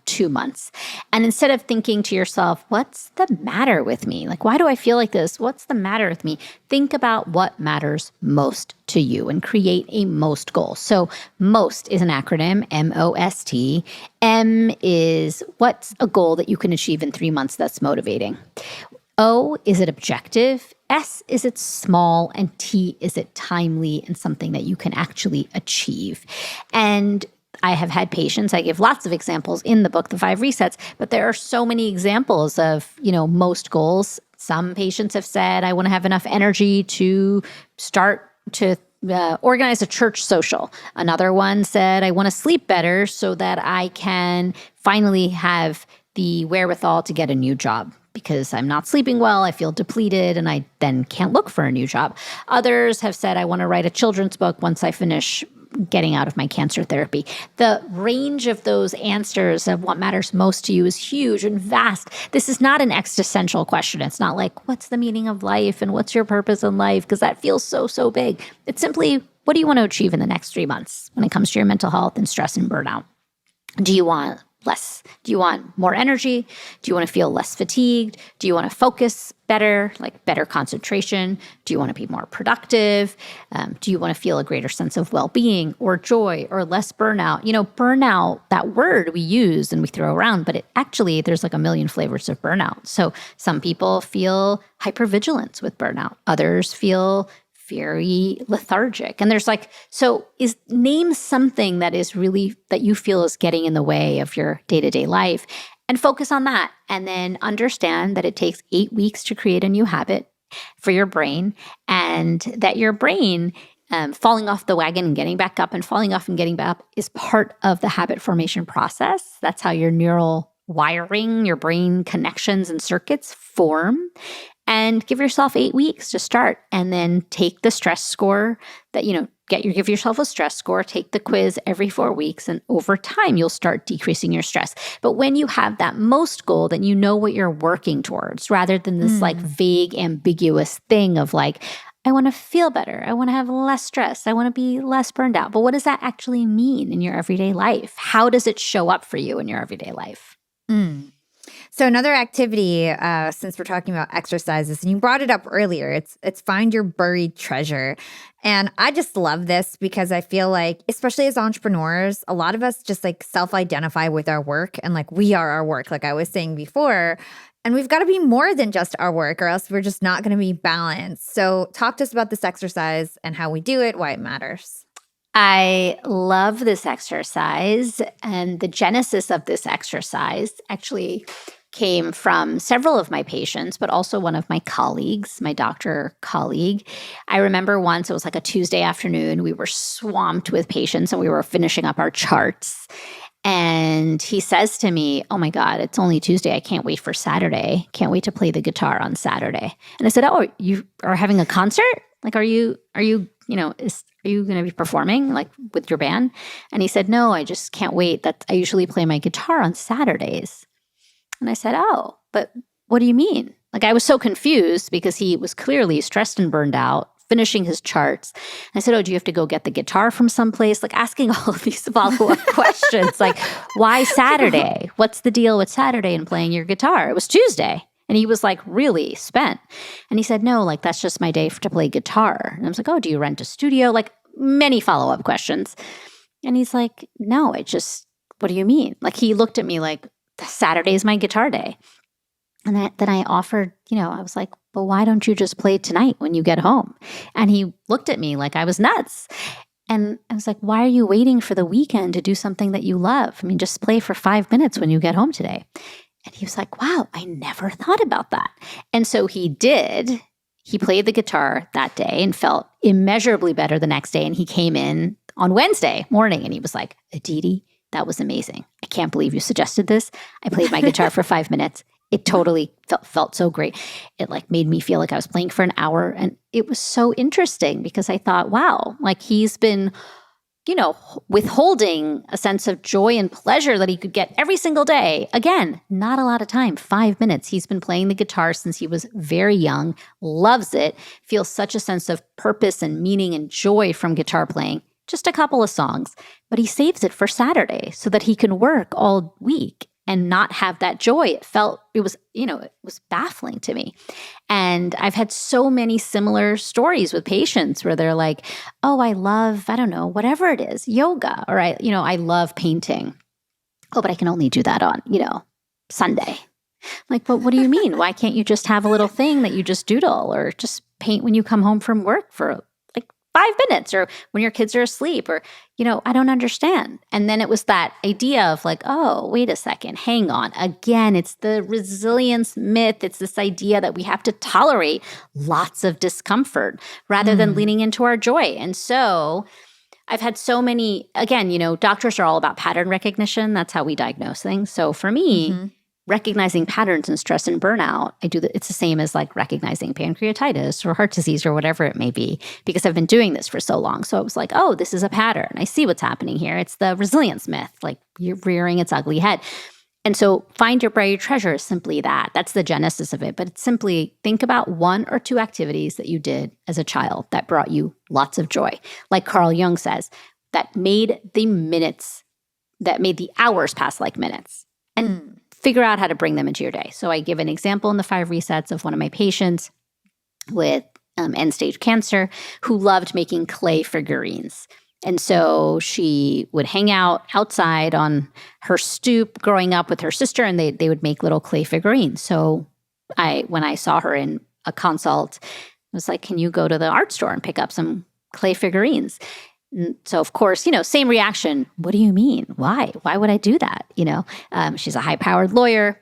2 months. And instead of thinking to yourself, what's the matter with me? Why do I feel like this? What's the matter with me? Think about what matters most to you and create a most goal. So most is an acronym, MOST. M is what's a goal that you can achieve in 3 months that's motivating. O, is it objective? S, is it small? And T, is it timely and something that you can actually achieve? And I have had patients, I give lots of examples in the book, The 5 Resets, but there are so many examples of, most goals. Some patients have said, I want to have enough energy to start to organize a church social. Another one said, I want to sleep better so that I can finally have the wherewithal to get a new job. Because I'm not sleeping well, I feel depleted, and I then can't look for a new job. Others have said, I want to write a children's book once I finish getting out of my cancer therapy. The range of those answers of what matters most to you is huge and vast. This is not an existential question. It's not what's the meaning of life and what's your purpose in life? Because that feels so big. It's simply, what do you want to achieve in the next 3 months when it comes to your mental health and stress and burnout? Do you want less? Do you want more energy? Do you want to feel less fatigued? Do you want to focus better, better concentration? Do you want to be more productive? Do you want to feel a greater sense of well-being or joy or less burnout? Burnout, that word we use and we throw around, but there's a million flavors of burnout. So some people feel hypervigilance with burnout. Others feel very lethargic. And there's name something that is really, that you feel is getting in the way of your day-to-day life and focus on that. And then understand that it takes 8 weeks to create a new habit for your brain, and that your brain falling off the wagon and getting back up and falling off and getting back up is part of the habit formation process. That's how your neural wiring, your brain connections and circuits form. And give yourself 8 weeks to start, and then take the stress score that, give yourself a stress score, take the quiz every 4 weeks, and over time, you'll start decreasing your stress. But when you have that most goal, then you know what you're working towards, rather than this vague, ambiguous thing of I want to feel better. I want to have less stress. I want to be less burned out. But what does that actually mean in your everyday life? How does it show up for you in your everyday life? So another activity, since we're talking about exercises, and you brought it up earlier, it's find your buried treasure. And I just love this because I feel like, especially as entrepreneurs, a lot of us just self-identify with our work and we are our work. Like I was saying before, And we've got to be more than just our work, or else we're just not going to be balanced. So talk to us about this exercise and how we do it, why it matters. I love this exercise. And the genesis of this exercise actually came from several of my patients, but also one of my colleagues, my doctor colleague. I remember once, it was like a Tuesday afternoon, we were swamped with patients and we were finishing up our charts. And he says to me, "Oh my God, it's only Tuesday. I can't wait for Saturday. Can't wait to play the guitar on Saturday." And I said, "Oh, you are having a concert? Like, are you going to be performing like with your band?" And he said, "No, I just can't wait. That I usually play my guitar on Saturdays." And I said, "Oh, but what do you mean?" Like, I was so confused because he was clearly stressed and burned out, finishing his charts. And I said, "Oh, do you have to go get the guitar from someplace?" Like, asking all of these follow-up questions, like, why Saturday? What's the deal with Saturday and playing your guitar? It was Tuesday. And he was like really spent. And he said, "No, like, that's just my day to play guitar." And I was like, "Oh, do you rent a studio?" Like, many follow-up questions. And he's like, "No, what do you mean?" Like, he looked at me like, "Saturday's my guitar day." And then I offered, I was like, "Well, why don't you just play tonight when you get home?" And he looked at me like I was nuts. And I was like, "Why are you waiting for the weekend to do something that you love? I mean, just play for 5 minutes when you get home today." And he was like, "Wow, I never thought about that." And so he did. He played the guitar that day and felt immeasurably better the next day. And he came in on Wednesday morning and he was like, "Aditi, that was amazing. I can't believe you suggested this. I played my guitar for 5 minutes. It totally felt so great. It like made me feel like I was playing for an hour." And it was so interesting because I thought, wow, like he's been, withholding a sense of joy and pleasure that he could get every single day. Again, not a lot of time, 5 minutes. He's been playing the guitar since he was very young, loves it, feels such a sense of purpose and meaning and joy from guitar playing. Just a couple of songs, but he saves it for Saturday so that he can work all week and not have that joy. It was baffling to me. And I've had so many similar stories with patients where they're like, "Oh, I love, I don't know, whatever it is, yoga, or I love painting. Oh, but I can only do that on, Sunday." I'm like, "But what do you mean? Why can't you just have a little thing that you just doodle or just paint when you come home from work for 5 minutes or when your kids are asleep or, I don't understand." And then it was that idea of like, oh, wait a second, hang on. Again, it's the resilience myth. It's this idea that we have to tolerate lots of discomfort rather than leaning into our joy. And so I've had so many, again, doctors are all about pattern recognition. That's how we diagnose things. So for me, recognizing patterns in stress and burnout, it's the same as like recognizing pancreatitis or heart disease or whatever it may be, because I've been doing this for so long. So I was like, oh, this is a pattern. I see what's happening here. It's the resilience myth, like you're rearing its ugly head. And so find your buried treasure is simply that. That's the genesis of it. But it's simply think about 1 or 2 activities that you did as a child that brought you lots of joy. Like Carl Jung says, that made the hours pass like minutes. And figure out how to bring them into your day. So I give an example in the 5 resets of one of my patients with end-stage cancer who loved making clay figurines. And so she would hang out outside on her stoop growing up with her sister, and they would make little clay figurines. So when I saw her in a consult, I was like, "Can you go to the art store and pick up some clay figurines?" And so, of course, same reaction. "What do you mean? Why? Why would I do that?" She's a high-powered lawyer.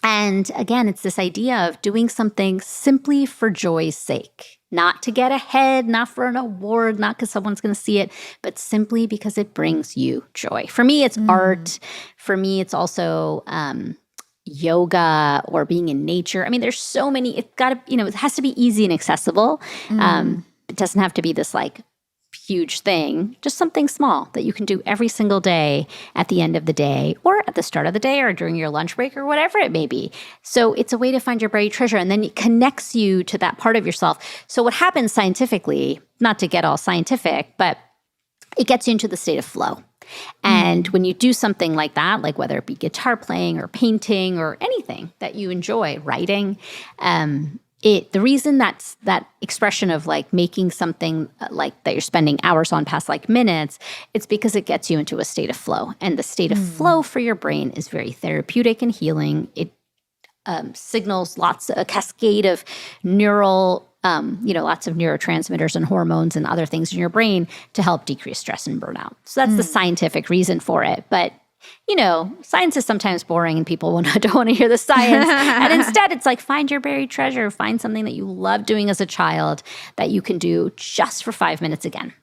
And again, it's this idea of doing something simply for joy's sake, not to get ahead, not for an award, not because someone's going to see it, but simply because it brings you joy. For me, it's art. For me, it's also yoga or being in nature. I mean, there's so many. It has to be easy and accessible. It doesn't have to be this like huge thing, just something small that you can do every single day at the end of the day or at the start of the day or during your lunch break or whatever it may be. So it's a way to find your buried treasure, and then it connects you to that part of yourself. So what happens scientifically, not to get all scientific, but it gets you into the state of flow. And when you do something like that, like whether it be guitar playing or painting or anything that you enjoy, writing, the reason that's that expression of like making something like that you're spending hours on past like minutes, it's because it gets you into a state of flow. And the state of flow for your brain is very therapeutic and healing. It signals, a cascade of lots of neurotransmitters and hormones and other things in your brain to help decrease stress and burnout. So that's the scientific reason for it. But science is sometimes boring and people don't want to hear the science. And instead, it's like find your buried treasure. Find something that you love doing as a child that you can do just for 5 minutes again.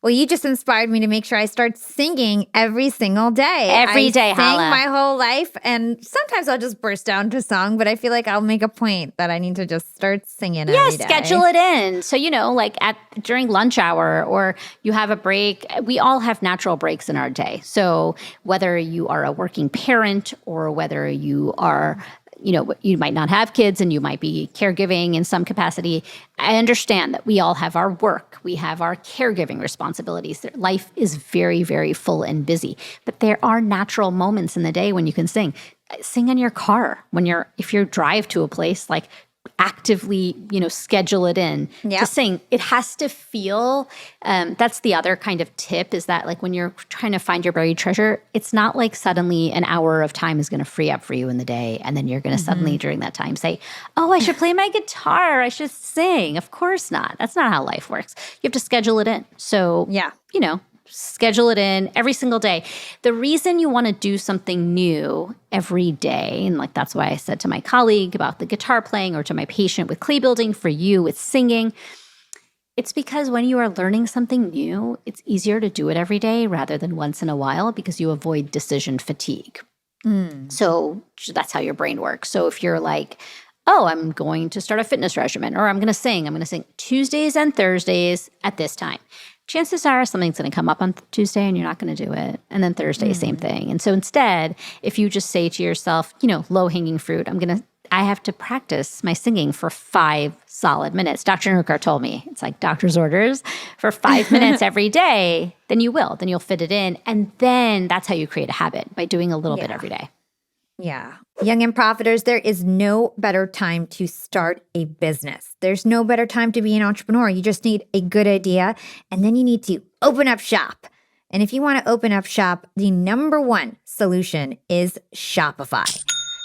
Well, you just inspired me to make sure I start singing every single day. Every day, Hala. I Hala. my whole life, and sometimes I'll just burst out into song, but I feel like I'll make a point that I need to just start singing every day. Schedule it in. So, like during lunch hour or you have a break, we all have natural breaks in our day. So whether you are a working parent or whether you are you might not have kids and you might be caregiving in some capacity. I understand that we all have our work. We have our caregiving responsibilities. Life is very, very full and busy. But there are natural moments in the day when you can sing. Sing in your car if you drive to a place, like actively, schedule it in to sing. It has to feel, that's the other kind of tip is that like when you're trying to find your buried treasure, it's not like suddenly an hour of time is going to free up for you in the day. And then you're going to suddenly during that time say, oh, I should play my guitar. I should sing. Of course not. That's not how life works. You have to schedule it in. So, schedule it in every single day. The reason you want to do something new every day, and like that's why I said to my colleague about the guitar playing or to my patient with clay building, for you with singing, it's because when you are learning something new, it's easier to do it every day rather than once in a while because you avoid decision fatigue. So that's how your brain works. So if you're like, oh, I'm going to start a fitness regimen or I'm going to sing Tuesdays and Thursdays at this time. Chances are something's going to come up on Tuesday and you're not going to do it. And then Thursday, same thing. And so instead, if you just say to yourself, low-hanging fruit, I have to practice my singing for 5 solid minutes. Dr. Nerurkar told me, it's like doctor's orders, for 5 minutes every day, then you'll fit it in. And then that's how you create a habit, by doing a little bit every day. Yeah. Young and profiters, there is no better time to start a business. There's no better time to be an entrepreneur. You just need a good idea, and then you need to open up shop. And if you want to open up shop, the number one solution is Shopify.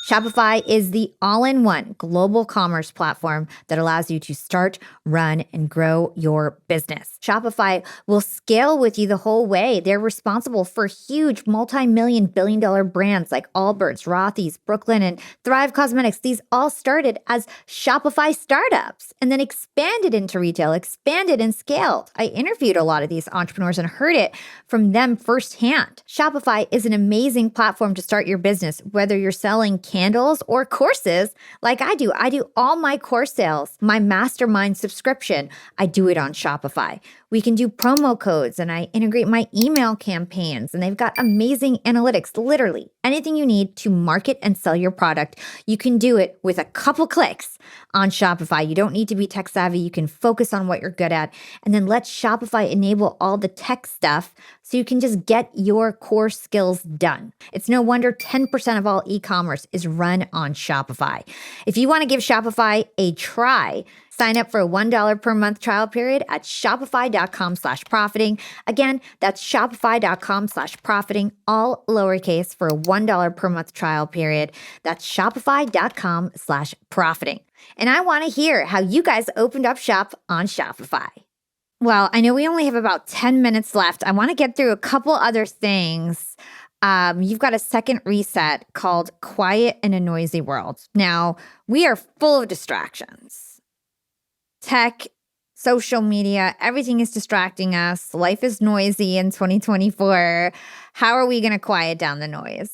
Shopify is the all-in-one global commerce platform that allows you to start, run, and grow your business. Shopify will scale with you the whole way. They're responsible for huge multi-million, billion-dollar brands like Allbirds, Rothy's, Brooklyn, and Thrive Cosmetics. These all started as Shopify startups and then expanded into retail, expanded and scaled. I interviewed a lot of these entrepreneurs and heard it from them firsthand. Shopify is an amazing platform to start your business, whether you're selling candles or courses like I do. I do all my course sales, my mastermind subscription. I do it on Shopify. We can do promo codes and I integrate my email campaigns, and they've got amazing analytics. Literally anything you need to market and sell your product, you can do it with a couple clicks on Shopify. You don't need to be tech savvy. You can focus on what you're good at, and then let Shopify enable all the tech stuff so you can just get your core skills done. It's no wonder 10% of all e-commerce is run on Shopify. If you want to give Shopify a try, sign up for a $1 per month trial period at shopify.com/profiting. Again, that's shopify.com/profiting, all lowercase, for a $1 per month trial period. That's shopify.com/profiting. And I want to hear how you guys opened up shop on Shopify. Well, I know we only have about 10 minutes left. I want to get through a couple other things. You've got a second reset called Quiet in a Noisy World. Now, we are full of distractions. Tech, social media, everything is distracting us. Life is noisy in 2024. How are we going to quiet down the noise?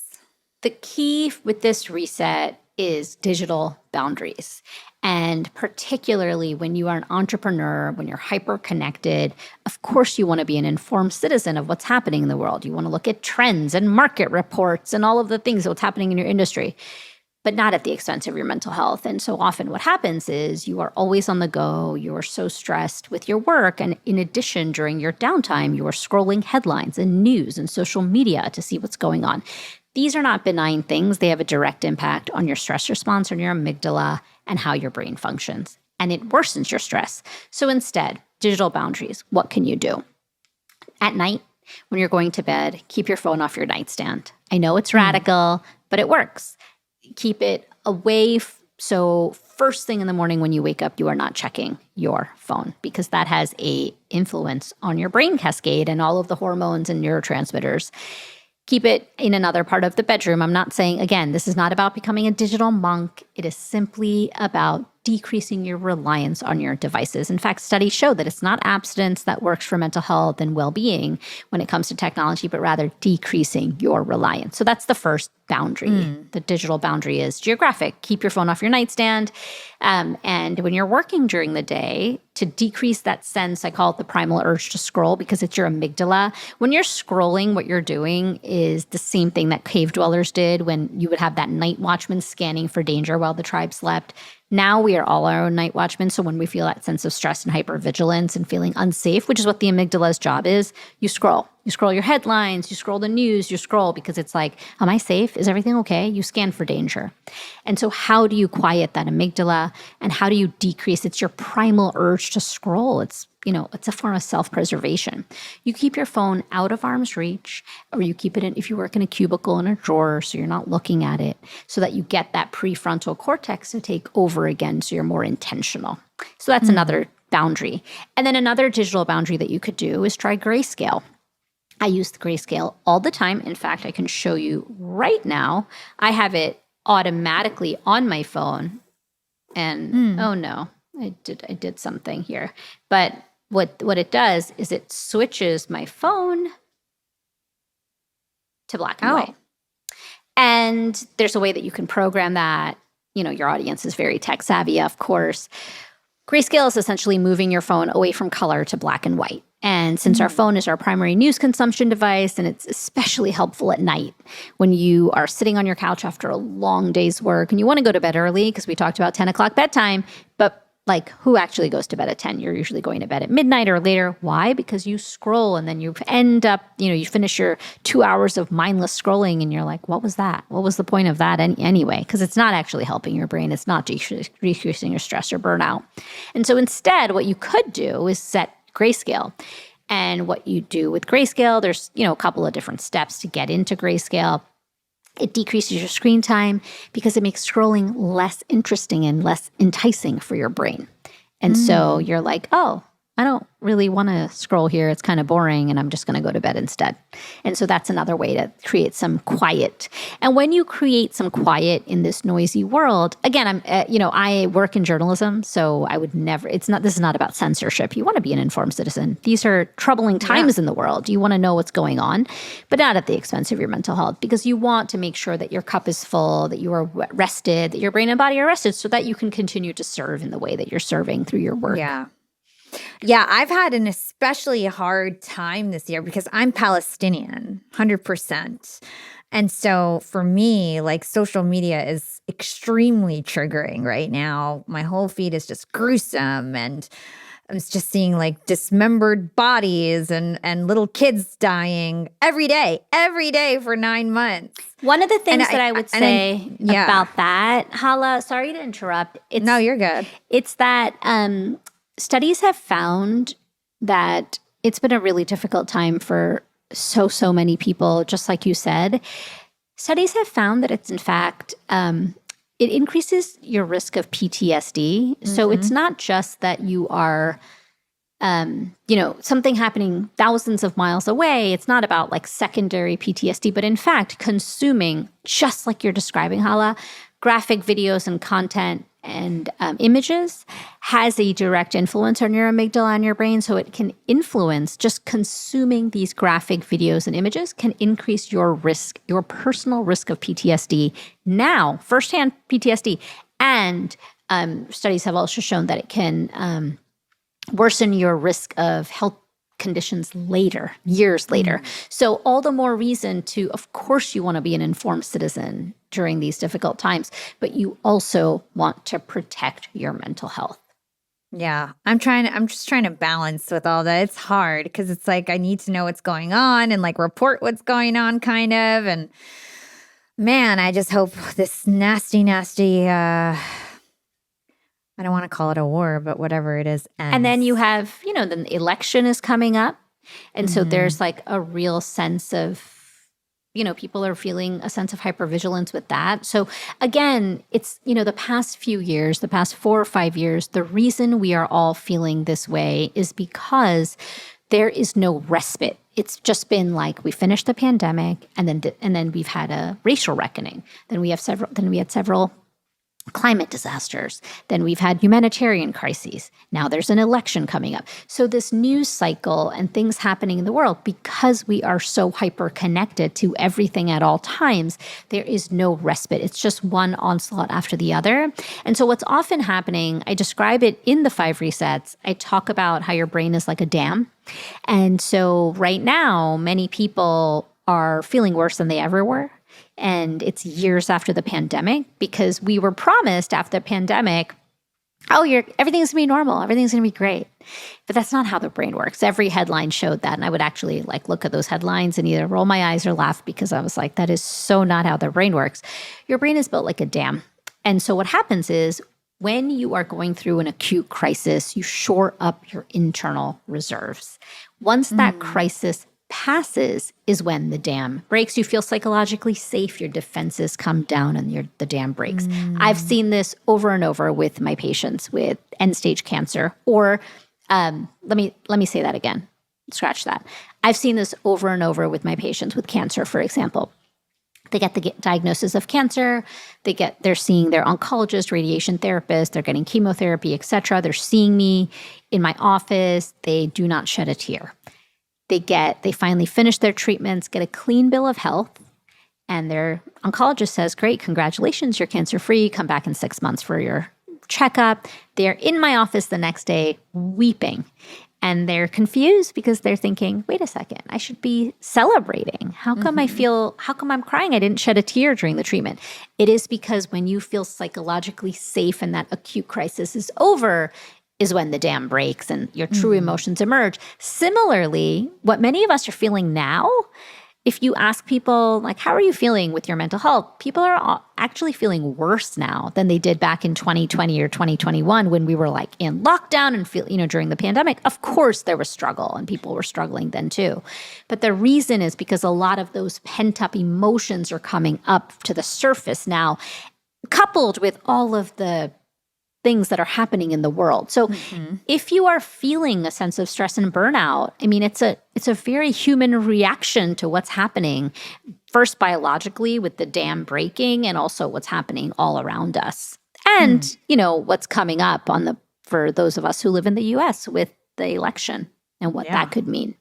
The key with this reset is digital boundaries. And particularly when you are an entrepreneur, when you're hyper connected, of course you want to be an informed citizen of what's happening in the world. You want to look at trends and market reports and all of the things what's happening in your industry, but not at the expense of your mental health. And so often what happens is you are always on the go. You are so stressed with your work. And in addition, during your downtime, you are scrolling headlines and news and social media to see what's going on. These are not benign things. They have a direct impact on your stress response, on your amygdala, and how your brain functions. And it worsens your stress. So instead, digital boundaries. What can you do? At night, when you're going to bed, keep your phone off your nightstand. I know it's radical, but it works. keep it away. So first thing in the morning when you wake up, you are not checking your phone because that has a influence on your brain cascade and all of the hormones and neurotransmitters. Keep it in another part of the bedroom. I'm not saying, again, this is not about becoming a digital monk. It is simply about decreasing your reliance on your devices. In fact, studies show that it's not abstinence that works for mental health and well-being when it comes to technology, but rather decreasing your reliance. So that's the first boundary. The digital boundary is geographic. Keep your phone off your nightstand. And when you're working during the day, to decrease that sense, I call it the primal urge to scroll because it's your amygdala. When you're scrolling, what you're doing is the same thing that cave dwellers did when you would have that night watchman scanning for danger while the tribe slept. Now we are all our own night watchmen. So when we feel that sense of stress and hypervigilance and feeling unsafe, which is what the amygdala's job is, you scroll. You scroll your headlines, you scroll the news, you scroll because it's like, am I safe? Is everything okay? You scan for danger. And so how do you quiet that amygdala and how do you decrease? It's your primal urge to scroll. It's a form of self-preservation. You keep your phone out of arm's reach, or you keep it in, if you work in a cubicle in a drawer, so you're not looking at it, so that you get that prefrontal cortex to take over again, so you're more intentional. So that's another boundary. And then another digital boundary that you could do is try grayscale. I use the grayscale all the time. In fact, I can show you right now. I have it automatically on my phone. And oh no, I did something here. But what it does is it switches my phone to black and white. And there's a way that you can program that. Your audience is very tech savvy, of course. Grayscale is essentially moving your phone away from color to black and white. And since our phone is our primary news consumption device, and it's especially helpful at night when you are sitting on your couch after a long day's work and you want to go to bed early because we talked about 10 o'clock bedtime, but who actually goes to bed at 10? You're usually going to bed at midnight or later. Why? Because you scroll and then you end up, you finish your 2 hours of mindless scrolling and you're like, what was that? What was the point of that anyway? Because it's not actually helping your brain. It's not decreasing your stress or burnout. And so instead, what you could do is set grayscale. And what you do with grayscale, there's, a couple of different steps to get into grayscale. It decreases your screen time because it makes scrolling less interesting and less enticing for your brain. And so you're like, oh, I don't really want to scroll here. It's kind of boring and I'm just going to go to bed instead. And so that's another way to create some quiet. And when you create some quiet in this noisy world, again, I work in journalism, so I would never, this is not about censorship. You want to be an informed citizen. These are troubling times in the world. You want to know what's going on, but not at the expense of your mental health, because you want to make sure that your cup is full, that you are rested, that your brain and body are rested so that you can continue to serve in the way that you're serving through your work. Yeah, I've had an especially hard time this year because I'm Palestinian, 100%. And so for me, social media is extremely triggering right now. My whole feed is just gruesome, and I'm just seeing dismembered bodies and little kids dying every day for 9 months. One of the things that I would say about that, Hala, sorry to interrupt. No, you're good. It's that studies have found that it's been a really difficult time for so many people, just like you said. Studies have found that it's, in fact, it increases your risk of PTSD. So it's not just that you are, something happening thousands of miles away. It's not about secondary PTSD, but in fact, consuming, just like you're describing, Hala, graphic videos and content and images has a direct influence on your amygdala and your brain. So it can influence, just consuming these graphic videos and images can increase your risk, your personal risk of PTSD now, firsthand PTSD. And studies have also shown that it can worsen your risk of health conditions later, years later. So all the more reason to, of course, you want to be an informed citizen during these difficult times, but you also want to protect your mental health. Yeah, I'm just trying to balance with all that. It's hard because it's I need to know what's going on and report what's going on kind of. And man, I just hope this nasty, I don't want to call it a war, but whatever it is ends. And then you have, the election is coming up. And so there's a real sense of people are feeling a sense of hypervigilance with that. So again, it's, the past few years, the past 4 or 5 years, the reason we are all feeling this way is because there is no respite. It's just been like we finished the pandemic and then we've had a racial reckoning. Then we had several climate disasters. Then we've had humanitarian crises. Now there's an election coming up. So this news cycle and things happening in the world, because we are so hyper connected to everything at all times, there is no respite. It's just one onslaught after the other. And so what's often happening, I describe it in the 5 resets. I talk about how your brain is like a dam. And so right now, many people are feeling worse than they ever were. And it's years after the pandemic because we were promised after the pandemic, everything's gonna be normal, everything's gonna be great. But that's not how the brain works. Every headline showed that. And I would actually look at those headlines and either roll my eyes or laugh because I was like, that is so not how the brain works. Your brain is built like a dam. And so what happens is when you are going through an acute crisis, you shore up your internal reserves. Once that crisis passes is when the dam breaks. You feel psychologically safe, your defenses come down and the dam breaks. I've seen this over and over with my patients with end-stage cancer, or let me say that again. Scratch that. I've seen this over and over with my patients with cancer, for example. They get the diagnosis of cancer, they're seeing their oncologist, radiation therapist, they're getting chemotherapy, etc. They're seeing me in my office, they do not shed a tear. They finally finish their treatments, get a clean bill of health, and their oncologist says, great, congratulations, you're cancer-free, come back in 6 months for your checkup. They're in my office the next day weeping, and they're confused because they're thinking, wait a second, I should be celebrating. How come I'm crying? I didn't shed a tear during the treatment. It is because when you feel psychologically safe and that acute crisis is over, is when the dam breaks and your true emotions emerge. Similarly, what many of us are feeling now, if you ask people, how are you feeling with your mental health? People are actually feeling worse now than they did back in 2020 or 2021 when we were in lockdown and during the pandemic. Of course, there was struggle and people were struggling then too. But the reason is because a lot of those pent-up emotions are coming up to the surface now, coupled with all of the things that are happening in the world. So if you are feeling a sense of stress and burnout, it's a very human reaction to what's happening, first biologically with the dam breaking and also what's happening all around us. And, what's coming up for those of us who live in the US with the election and what that could mean.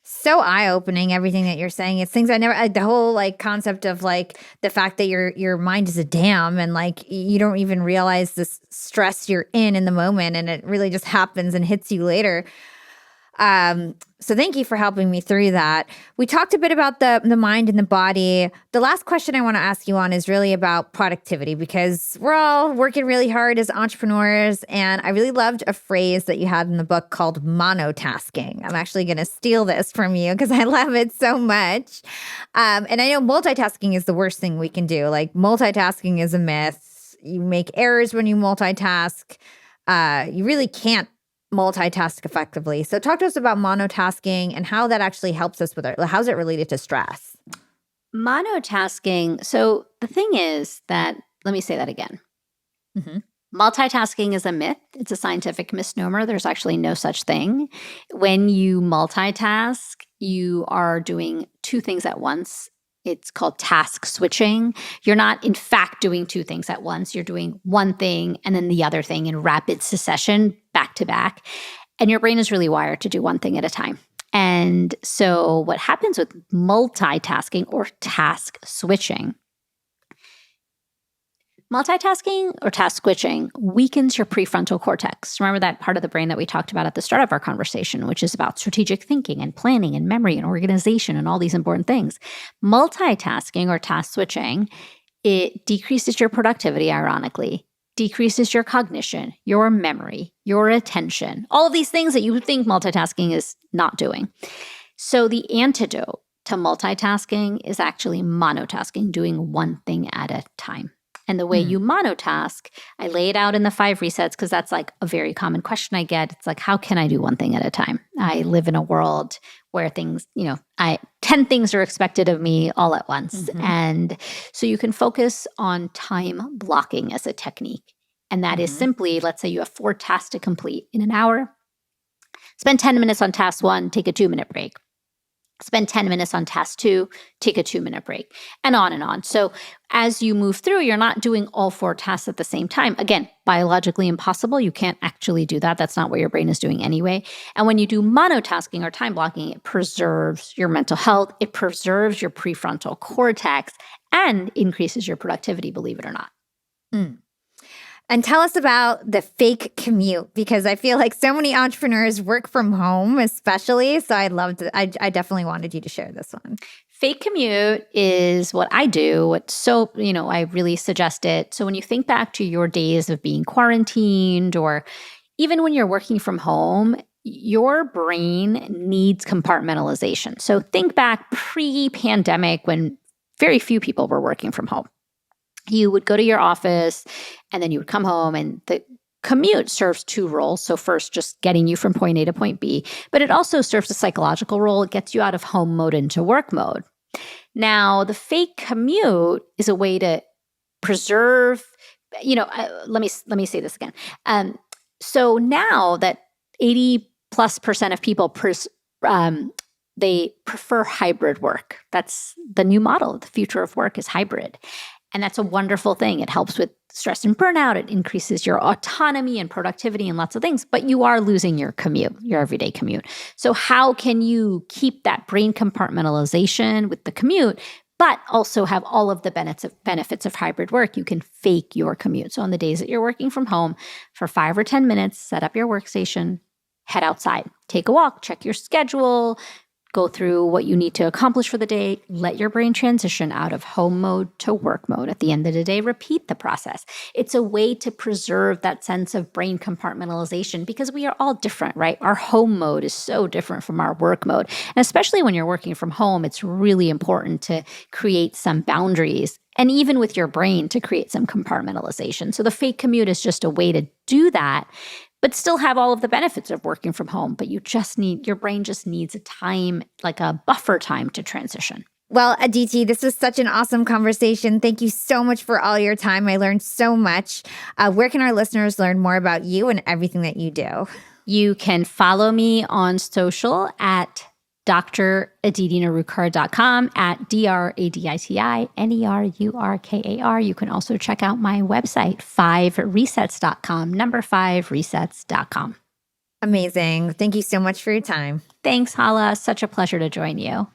So eye-opening, everything that you're saying. It's things the whole concept of the fact that your mind is a dam and you don't even realize the stress you're in the moment, and it really just happens and hits you later. So thank you for helping me through that. We talked a bit about the mind and the body. The last question I want to ask you on is really about productivity, because we're all working really hard as entrepreneurs. And I really loved a phrase that you had in the book called monotasking. I'm actually going to steal this from you because I love it so much. And I know multitasking is the worst thing we can do. Multitasking is a myth. You make errors when you multitask. You really can't multitask effectively. So talk to us about monotasking and how that actually helps us with how's it related to stress? Monotasking. So the thing is that, let me say that again. Multitasking is a myth. It's a scientific misnomer. There's actually no such thing. When you multitask, you are doing 2 things at once. It's called task switching. You're not, in fact, doing 2 things at once. You're doing one thing and then the other thing in rapid succession, back to back. And your brain is really wired to do one thing at a time. And so what happens with multitasking or task switching, multitasking or task switching weakens your prefrontal cortex. Remember that part of the brain that we talked about at the start of our conversation, which is about strategic thinking and planning and memory and organization and all these important things. Multitasking or task switching, it decreases your productivity, ironically, decreases your cognition, your memory, your attention, all of these things that you would think multitasking is not doing. So the antidote to multitasking is actually monotasking, doing one thing at a time. And the way you monotask, I lay it out in the 5 resets because that's like a very common question I get. It's like, how can I do one thing at a time? I live in a world where things, 10 things are expected of me all at once. And so you can focus on time blocking as a technique. And that is simply, let's say you have 4 tasks to complete in an hour. Spend 10 minutes on task 1, take a 2-minute break. Spend 10 minutes on task 2, take a 2-minute break, and on and on. So as you move through, you're not doing all 4 tasks at the same time. Again, biologically impossible. You can't actually do that. That's not what your brain is doing anyway. And when you do monotasking or time blocking, it preserves your mental health. It preserves your prefrontal cortex and increases your productivity, believe it or not. And tell us about the fake commute, because I feel like so many entrepreneurs work from home, especially. So I definitely wanted you to share this one. Fake commute is what I do. I really suggest it. So when you think back to your days of being quarantined, or even when you're working from home, your brain needs compartmentalization. So think back pre-pandemic when very few people were working from home. You would go to your office and then you would come home, and the commute serves 2 roles. So first, just getting you from point A to point B, but it also serves a psychological role. It gets you out of home mode into work mode. Now, the fake commute is a way to preserve, let me say this again. So now that 80+% of people they prefer hybrid work. That's the new model. The future of work is hybrid. And that's a wonderful thing. It helps with stress and burnout. It increases your autonomy and productivity and lots of things, but you are losing your commute, your everyday commute. So how can you keep that brain compartmentalization with the commute, but also have all of the benefits of hybrid work? You can fake your commute. So on the days that you're working from home, for 5 or 10 minutes, set up your workstation, head outside, take a walk, check your schedule, go through what you need to accomplish for the day, let your brain transition out of home mode to work mode. At the end of the day, repeat the process. It's a way to preserve that sense of brain compartmentalization because we are all different, right? Our home mode is so different from our work mode. And especially when you're working from home, it's really important to create some boundaries, and even with your brain to create some compartmentalization. So the fake commute is just a way to do that, but still have all of the benefits of working from home. But your brain just needs a time, like a buffer time to transition. Well, Aditi, this was such an awesome conversation. Thank you so much for all your time. I learned so much. Where can our listeners learn more about you and everything that you do? You can follow me on social at draditinarukar.com, at DRADITINERURKAR. You can also check out my website, 5resets.com, 5resets.com. Amazing. Thank you so much for your time. Thanks, Hala. Such a pleasure to join you.